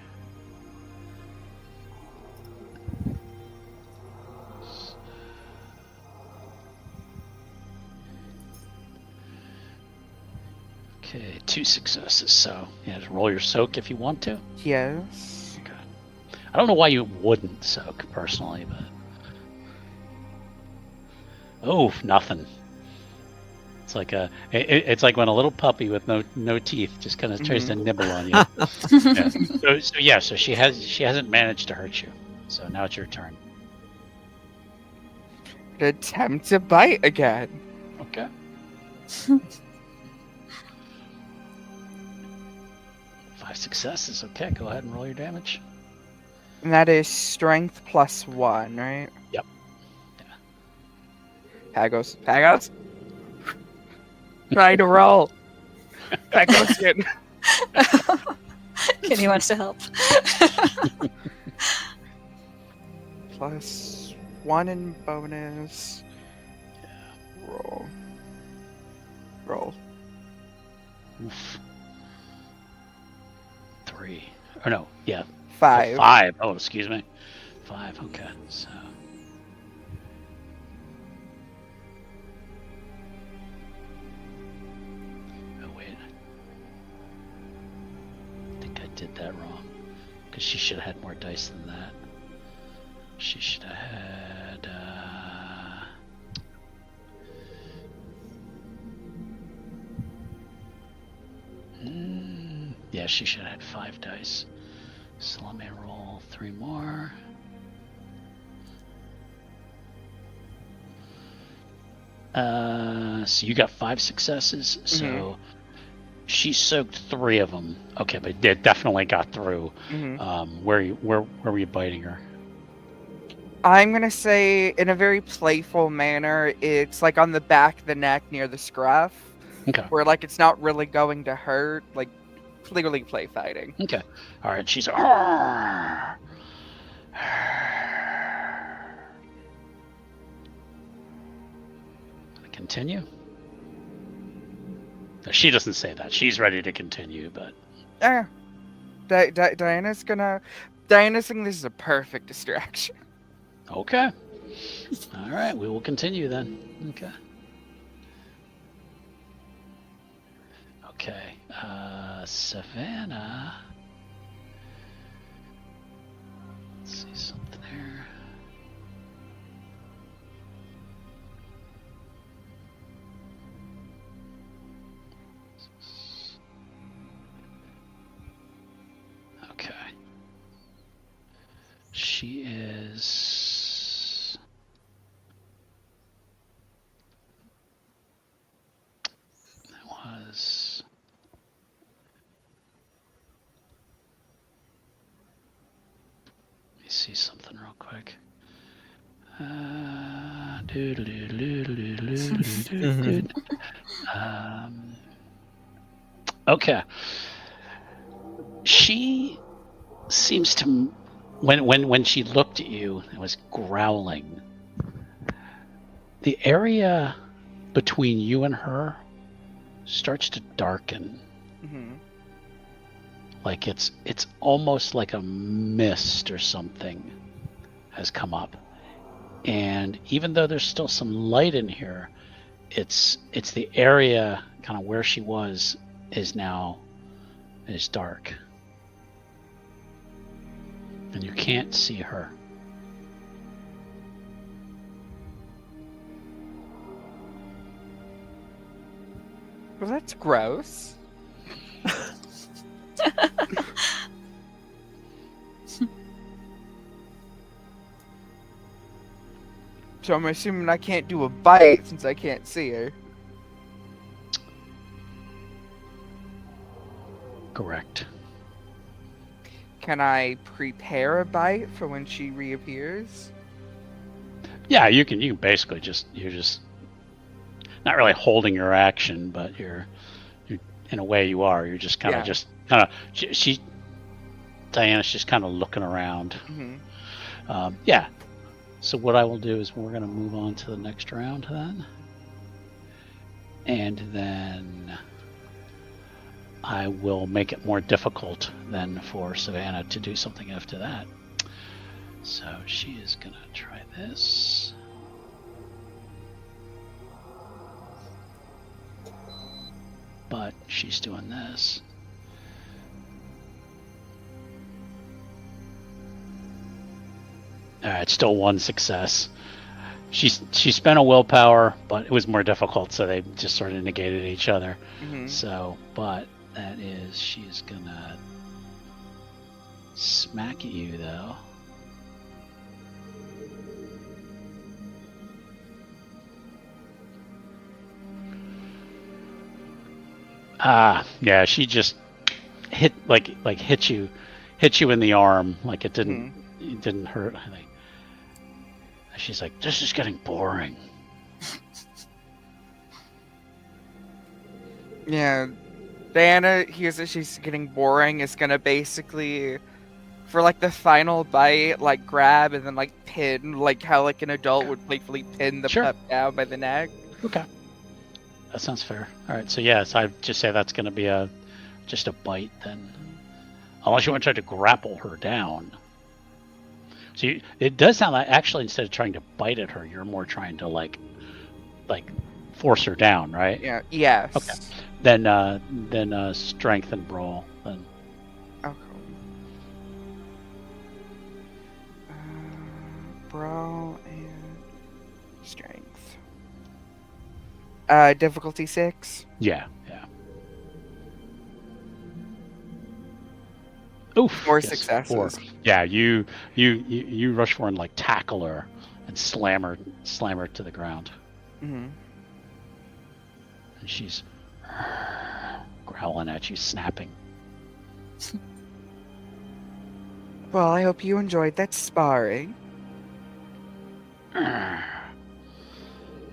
Okay, 2 successes. So yeah, just roll your soak if you want to. Yes. Okay. I don't know why you wouldn't soak personally, but oh, nothing. It's like it's like when a little puppy with no teeth just kind of tries to nibble on you. So she hasn't managed to hurt you. So now it's your turn. Attempt to bite again. Okay. 5 successes. Okay, go ahead and roll your damage. And that is strength plus 1, right? Yep. Pagos. Trying to roll. Pagosian. Kitty wants to help. Plus 1 in bonus. Roll. Oof. 3. Or no, yeah. 5. 5. Oh, excuse me. 5. Okay. So. Oh wait. I think I did that wrong. Because she should have had more dice than that. She should have had. Yeah, she should have had 5 dice. So let me roll 3 more. So you got 5 successes. So she soaked 3 of them. Okay, but it definitely got through. Where were you biting her? I'm gonna say, in a very playful manner, it's like on the back of the neck near the scruff. Okay. Where like it's not really going to hurt. Like clearly play fighting. Okay. All right. She's. Continue. She doesn't say that. She's ready to continue, but. Diana's thinking this is a perfect distraction. Okay. All right. We will continue then. Okay. Okay. Savannah. Let's see something here. see something real quick. Okay. She seems to, when she looked at you and was growling, the area between you and her starts to darken. Mm-hmm. Like it's almost like a mist or something has come up. And even though there's still some light in here, it's the area kind of where she was is dark. And you can't see her. Well, that's gross. So I'm assuming I can't do a bite since I can't see her. Correct. Can I prepare a bite for when she reappears? Yeah, you can basically you're just not really holding your action, but you're in a way you are. You're just kind of Diana's just kind of looking around. Mm-hmm. Yeah. So what I will do is we're going to move on to the next round then. And then I will make it more difficult then for Savannah to do something after that. So she is going to try this. But she's doing this. All right, still one success. She spent a willpower, but it was more difficult, so they just sort of negated each other. Mm-hmm. So, but that is, she's gonna smack at you though. Yeah, she just hit you in the arm, like it didn't hurt. I think. She's like, this is getting boring. Yeah, Diana hears that she's getting boring, is gonna basically, for like the final bite, like grab and then like pin, like how like an adult would playfully pin the pup down by the neck. Okay. That sounds fair. All right, so yes, I'd just say that's gonna be just a bite then. Unless you want to try to grapple her down. So it does sound like actually instead of trying to bite at her, you're more trying to like force her down, right? Yeah. Yes. Okay. Then strength and brawl. Then. Okay. Brawl and strength. Difficulty 6. Yeah. Oof. 4 successes. 4. Yeah, you rush for and like tackle her and slam her to the ground. Mm-hmm. And she's growling at you, snapping. Well, I hope you enjoyed that sparring.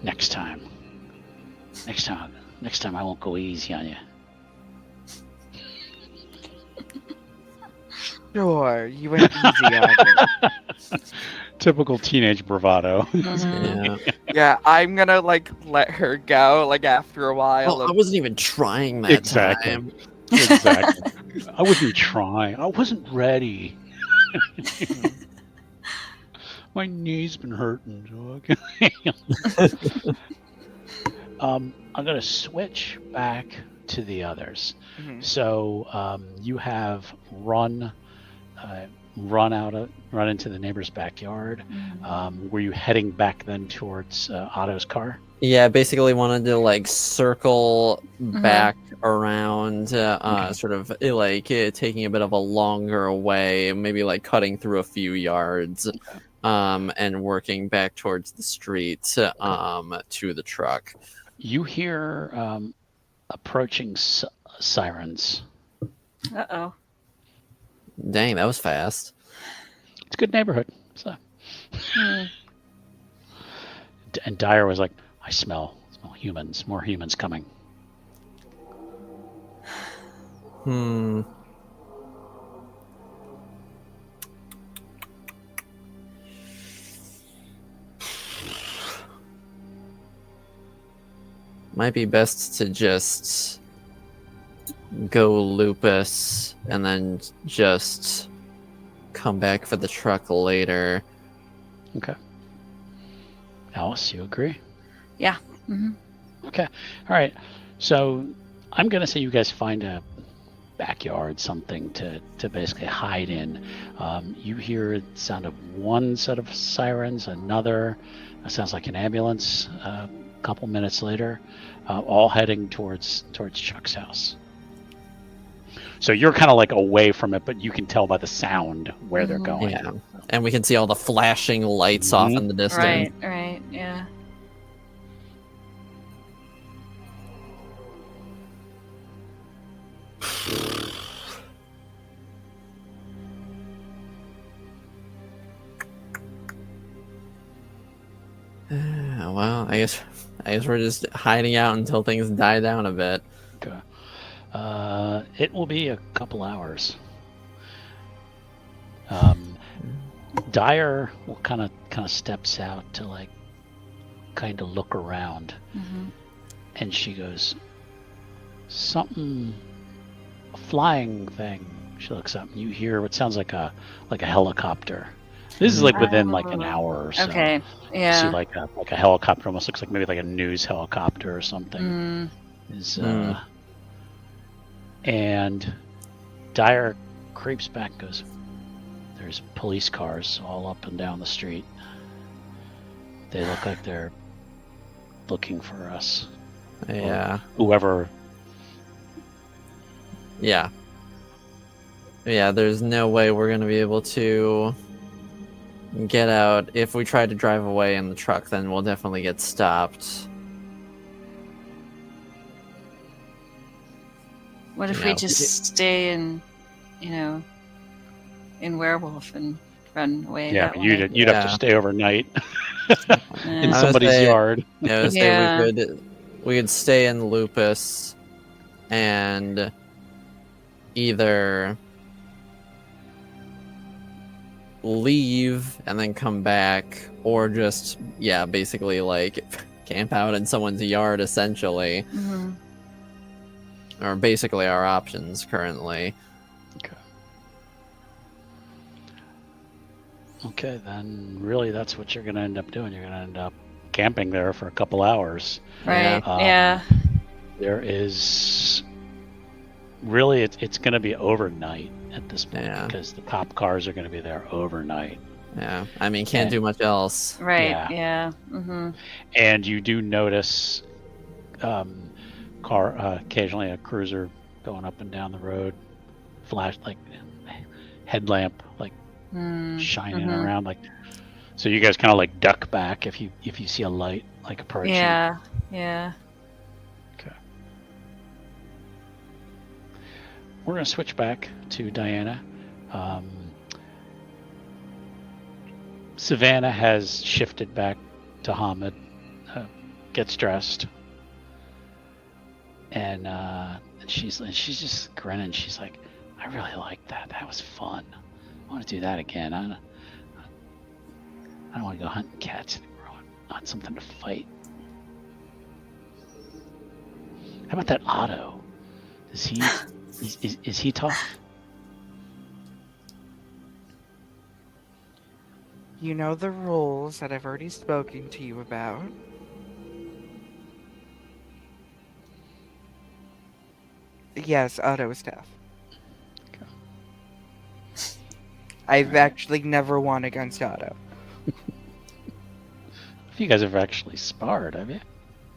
Next time I won't go easy on you. Sure, you went easy on it. Typical teenage bravado. Yeah. Yeah, I'm gonna like let her go like after a while. Well, I wasn't even trying that Exactly. time. Exactly. I wasn't trying. I wasn't ready. My knee's been hurting, dog. I'm gonna switch back to the others. Mhm. So you have run into the neighbor's backyard. Were you heading back then towards Otto's car? Yeah, basically wanted to like circle back around, sort of like taking a bit of a longer way, maybe like cutting through a few yards, and working back towards the street, to the truck. You hear approaching sirens. Uh-oh. Dang, that was fast. It's a good neighborhood. So, Hmm. and Dyer was like, I smell humans, more humans coming. Hmm. Might be best to just go Lupus and then just come back for the truck later. Okay. Alice, you agree? Yeah. Hmm. Okay. All right. So I'm going to say you guys find a backyard, something to basically hide in. You hear the sound of one set of sirens, another. It sounds like an ambulance. A couple minutes later, all heading towards Chuck's house. So you're kind of like away from it, but you can tell by the sound where they're going. Yeah. And we can see all the flashing lights off in the distance. Right, yeah. Well, I guess we're just hiding out until things die down a bit. Okay. It will be a couple hours. Dyer will kind of steps out to like kind of look around, and she goes, something, a flying thing. She looks up, and you hear what sounds like a helicopter. This is like within like an hour or so. Okay. You Yeah. see like a helicopter, almost looks like maybe like a news helicopter or something. And Dyer creeps back, goes, there's police cars all up and down the street. They look like they're looking for us. Yeah. Or whoever. Yeah. Yeah, there's no way we're going to be able to get out. If we try to drive away in the truck, then we'll definitely get stopped. What if we just stay in Werewolf and run away? Yeah, that you'd way? have to stay overnight in Yeah. somebody's yard. Yeah, I would say we could stay in Lupus and either leave and then come back, or just basically like camp out in someone's yard essentially. Are basically our options currently. Okay, then really that's what you're going to end up doing. You're going to end up camping there for a couple hours. Right. Yeah. There is really it's going to be overnight at this point because the cop cars are going to be there overnight. Yeah, I mean, can't do much else. Right. Yeah. And you do notice occasionally a cruiser going up and down the road, flash like headlamp like shining around, like, so you guys kind of like duck back if you see a light like approaching. Yeah. Okay. We're gonna switch back to Diana. Savannah has shifted back to Hamid, gets dressed, and she's just grinning. She's like, I really like that. That was fun. I want to do that again. I don't want to go hunting cats anymore. I want something to fight. How about that Otto? Is he tough? You know the rules that I've already spoken to you about. Yes, Otto is tough. Okay. I've actually never won against Otto. If you guys have actually sparred, have you?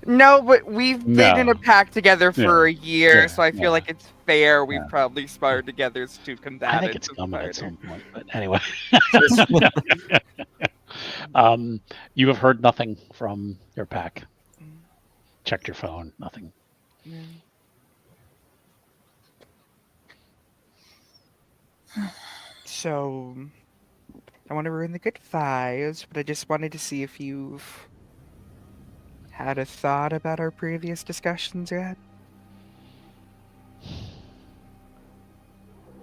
No, but we've been in a pack together for a year, so I feel like it's fair. We've probably sparred together as two combatants. I think it's coming at some point, but anyway. You have heard nothing from your pack. Checked your phone, nothing. So, don't want to ruin the good vibes, but I just wanted to see if you've had a thought about our previous discussions yet.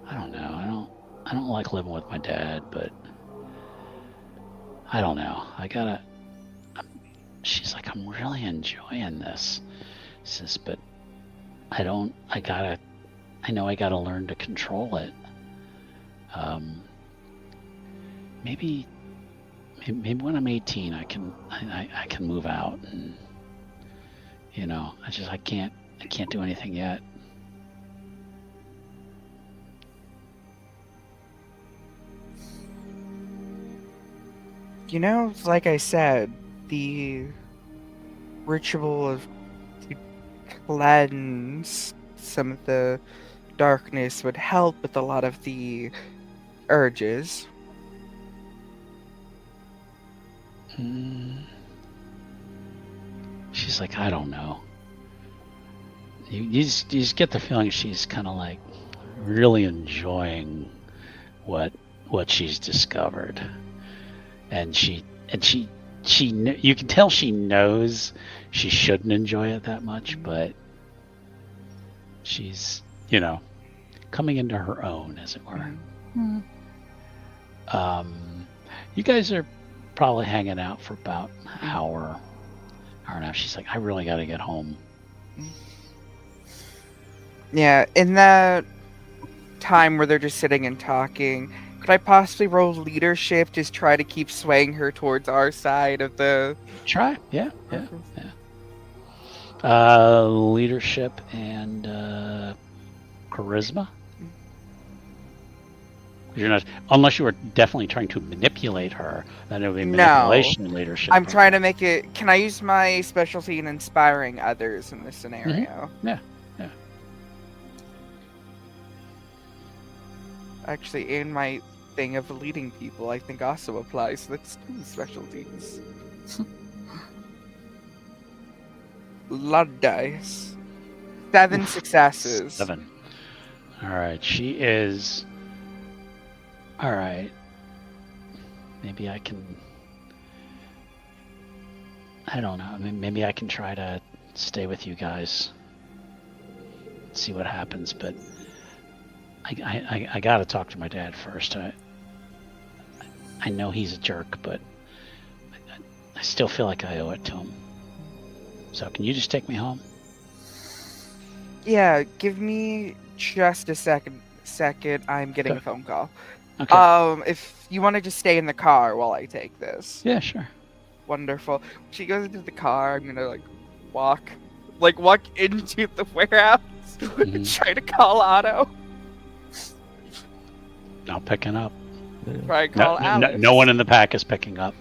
I don't know. I don't like living with my dad, but I don't know. She's like, I'm really enjoying this. Says, but I know I gotta learn to control it. Maybe when I'm 18, I can move out, and I can't do anything yet. Like I said, the ritual of to cleanse some of the darkness would help with a lot of the urges. She's like, I don't know. You just get the feeling she's kind of like really enjoying what she's discovered, and you can tell she knows she shouldn't enjoy it that much, but she's coming into her own, as it were. Mm-hmm. You guys are probably hanging out for about an hour and a half. She's like, I really got to get home. Yeah, in that time where they're just sitting and talking, could I possibly roll leadership, just try to keep swaying her towards our side of the... Try, yeah. Leadership and charisma. You're not, unless you were definitely trying to manipulate her, then it would be manipulation and leadership. I'm trying to make it... Can I use my specialty in inspiring others in this scenario? Mm-hmm. Yeah. Actually, in my thing of leading people, I think also applies. So that's 2 specialties. Lot of dice. 7 successes. 7. All right, she is... All right. Maybe I can... I don't know. Maybe I can try to stay with you guys. See what happens, but... I gotta talk to my dad first. I know he's a jerk, but I still feel like I owe it to him. So can you just take me home? Yeah, give me just a second. I'm getting a phone call. Okay. If you want to just stay in the car while I take this. Yeah, sure. Wonderful. She goes into the car. I'm gonna walk into the warehouse, try to call Otto. Not picking up. Try to call Alex. No one in the pack is picking up.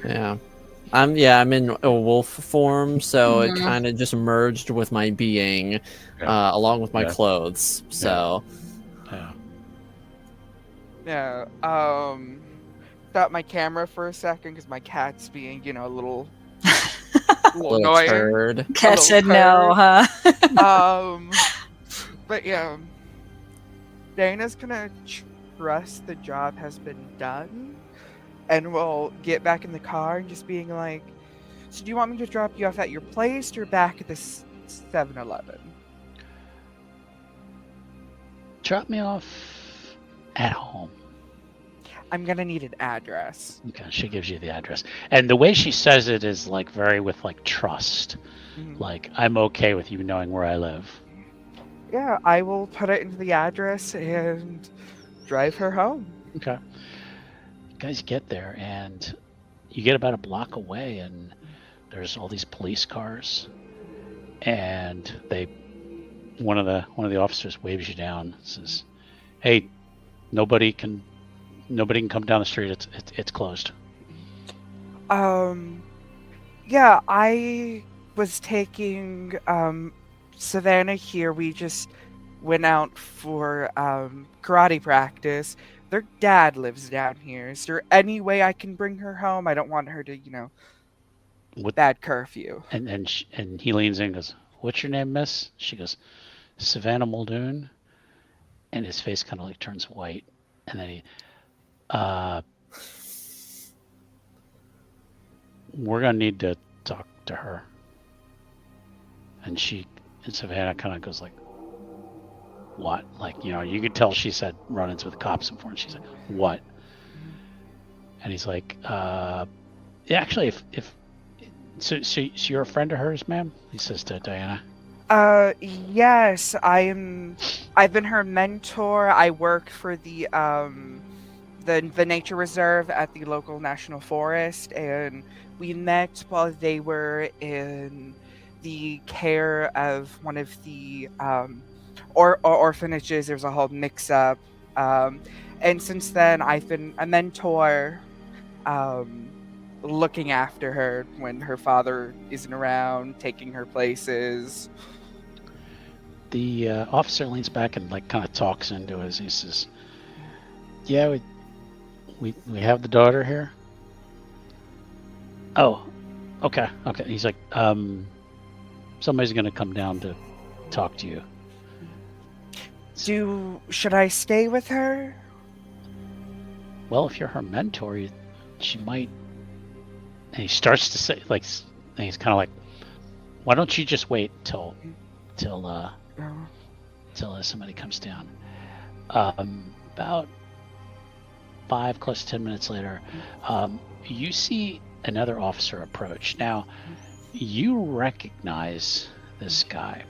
Yeah. I'm in a wolf form, so it kind of just merged with my being, along with my clothes. So. Yeah. Stop my camera for a second because my cat's being, a little annoying. Turd. Cat said no, huh? But yeah, Dana's gonna trust the job has been done, and we'll get back in the car and just being like, so do you want me to drop you off at your place or back at the 7-Eleven? Drop me off at home. I'm gonna need an address. Okay, she gives you the address, and the way she says it is very with trust. Like, I'm okay with you knowing where I live. Yeah, I will put it into the address and drive her home. Okay. You guys get there, and you get about a block away, and there's all these police cars, and one of the officers waves you down, says, "Hey, nobody can come down the street. It's closed." Yeah, I was taking Savannah here. We just went out for karate practice. Their dad lives down here. Is there any way I can bring her home? I don't want her to, bad curfew. And he leans in and goes, "What's your name, miss?" She goes, "Savannah Muldoon." And his face kind of turns white. And then We're gonna need to talk to her. And Savannah kind of goes like, what? Like, you could tell she's had run-ins with cops before, and she's like, what? And he's like, yeah, actually, so you're a friend of hers, ma'am? He says to Diana. Yes, I've been her mentor. I work for the nature reserve at the local national forest, and we met while they were in the care of one of the orphanages. There was a whole mix-up, and since then I've been a mentor, looking after her when her father isn't around, taking her places. The officer leans back and like kind of talks into us. He says, yeah, we have the daughter here. Oh, okay. He's like, somebody's gonna come down to talk to you. Should I stay with her? Well, if you're her mentor, she might. And he starts to say, like, and he's kind of like, why don't you just wait till somebody comes down. About 5, close to 10 minutes later, you see another officer approach. Now, you recognize this guy.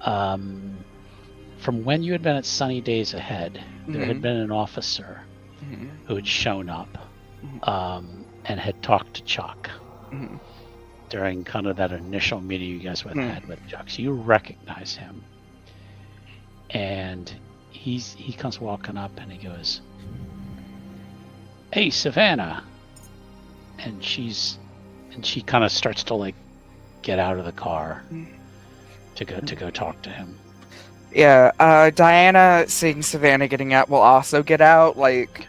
From when you had been at Sunny Days Ahead, there had been an officer who had shown up and had talked to Chuck during kind of that initial meeting you guys had with Chuck. So you recognize him. And he comes walking up and he goes, hey, Savannah. And she kind of starts to like get out of the car to go talk to him. Yeah, Diana, seeing Savannah getting out, will also get out. Like,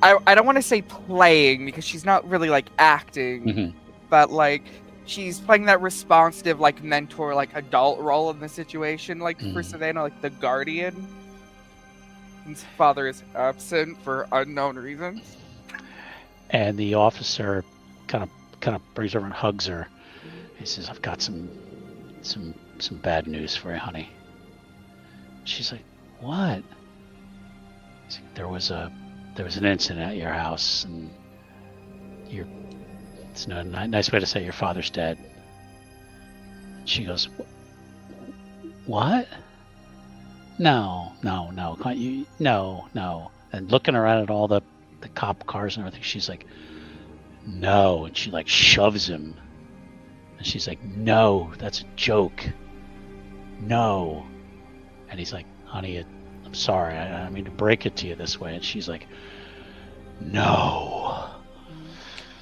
I don't want to say playing because she's not really like acting, but like she's playing that responsive like mentor, like adult role in the situation. Like for Savannah, like the guardian. His father is absent for unknown reasons. And the officer kind of brings over and hugs her. He says, "I've got some bad news for you, honey." She's like, "What?" He's like, there was an incident at your house, and it's a nice way to say your father's dead. She goes, "What? No, can't you? No." And looking around at all the cop cars and everything, she's like, "No," and she like shoves him. And she's like, "No, that's a joke. No." And he's like, "Honey, I'm sorry. I don't mean to break it to you this way." And she's like, "No."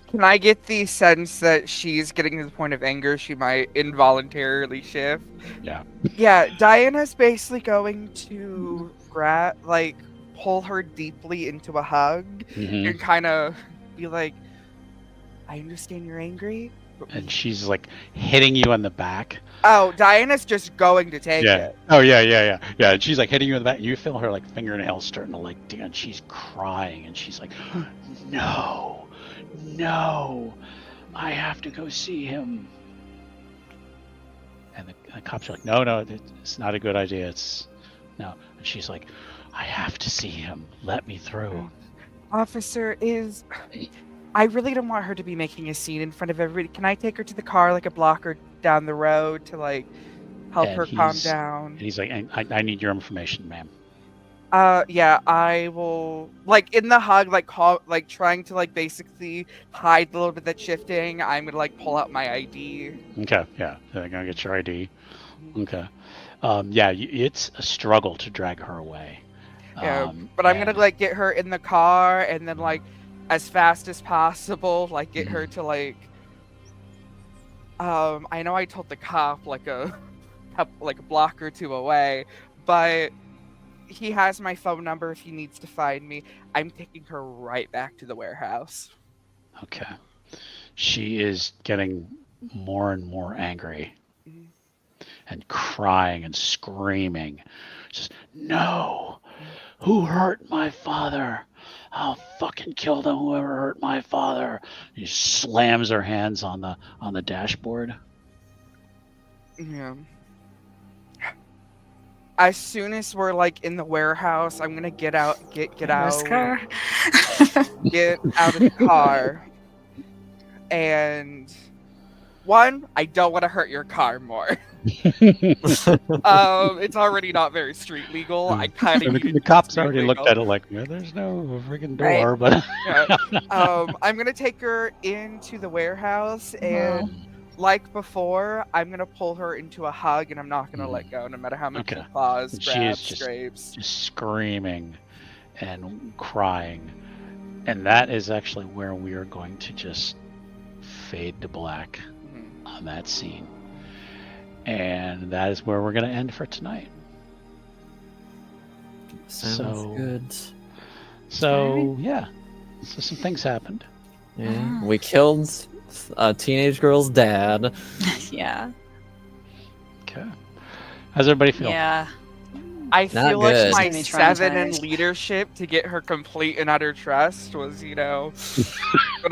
Can I get the sense that she's getting to the point of anger she might involuntarily shift? Yeah. Yeah, Diana's basically going to pull her deeply into a hug and kind of be like, "I understand you're angry." And she's like hitting you on the back. Oh, Diana's just going to take it. Oh yeah. And she's like hitting you in the back. You feel her like fingernails starting to like dance. She's crying and she's like, No, I have to go see him. And the cops are like, No, it's not a good idea. No. And she's like, I have to see him. Let me through. Officer, I really don't want her to be making a scene in front of everybody. Can I take her to the car, like a block or down the road to like help her calm down? And he's like, I need your information, ma'am. Yeah, I will. Like in the hug, like trying to like basically hide a little bit that shifting. I'm gonna like pull out my ID. Okay, yeah, they're gonna get your ID. Okay, yeah, it's a struggle to drag her away. Yeah, but I'm gonna like get her in the car and then like, as fast as possible, like get her to like. I know I told the cop like a block or two away, but he has my phone number if he needs to find me. I'm taking her right back to the warehouse. Okay. She is getting more and more angry and crying and screaming. Just, no! Who hurt my father? I'll fucking kill them, whoever hurt my father. He slams her hands on the dashboard. Yeah. As soon as we're like in the warehouse, I'm gonna get out, get This out, car. get out of the car, and one, I don't want to hurt your car more. It's already not very street legal. I kind of The cops already looked at it like, yeah, there's no freaking door, Right. but I'm gonna take her into the warehouse, Uh-huh. and like before, I'm gonna pull her into a hug, and I'm not gonna let go, no matter how much Okay. she claws, And she is grabs, just- scrapes. just screaming and crying. And that is actually where we are going to just fade to black Mhm. on that scene. And that is where we're going to end for tonight. Sounds So- good. So, yeah. So some things happened. Yeah, we killed a teenage girl's dad. Yeah. Okay. How's everybody feel? Yeah. I Not feel like good. my Extremely 7 in traumatized. leadership to get her complete and utter trust was, gonna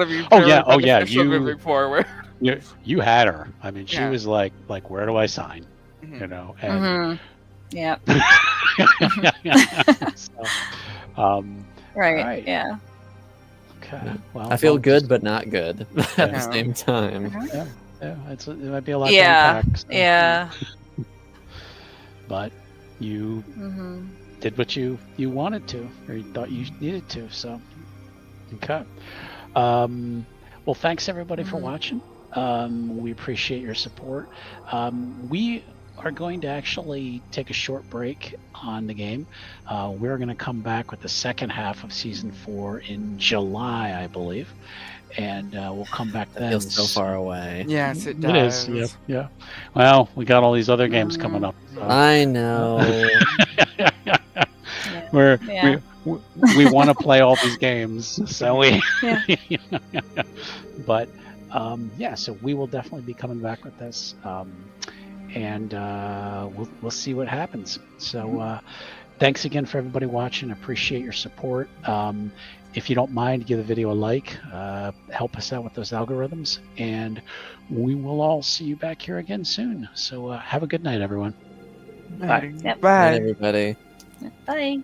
be Oh, very yeah, beneficial you- moving forward. You had her. I mean, she Yeah. was like, where do I sign? Mhm. You know? And Yeah. so, Right. Right. Yeah. okay. Well, I feel well, good, but not good at the Yeah. same time. Yeah, it might be a lot Yeah. to unpack. so- Yeah. But you Mm-hmm. did what you wanted to, or you thought you needed to. So, okay. Well, thanks everybody for Mhm. watching. We appreciate your support. We are going to actually take a short break on the game. We're going to come back with the second half of season 4 in July, I believe, and we'll come back That then. feels so far away. Yes, it It is. does. Yeah. Well, we got all these other games coming up. So. I know. We're, Yeah. we want to play all these games, so we. Yeah. But yeah, so we will definitely be coming back with this, and we'll see what happens. So thanks again for everybody watching. Appreciate your support. If you don't mind, give the video a like. Help us out with those algorithms, and we will all see you back here again soon. So have a good night, everyone. Bye. Yep. Bye, Bye. everybody. Bye.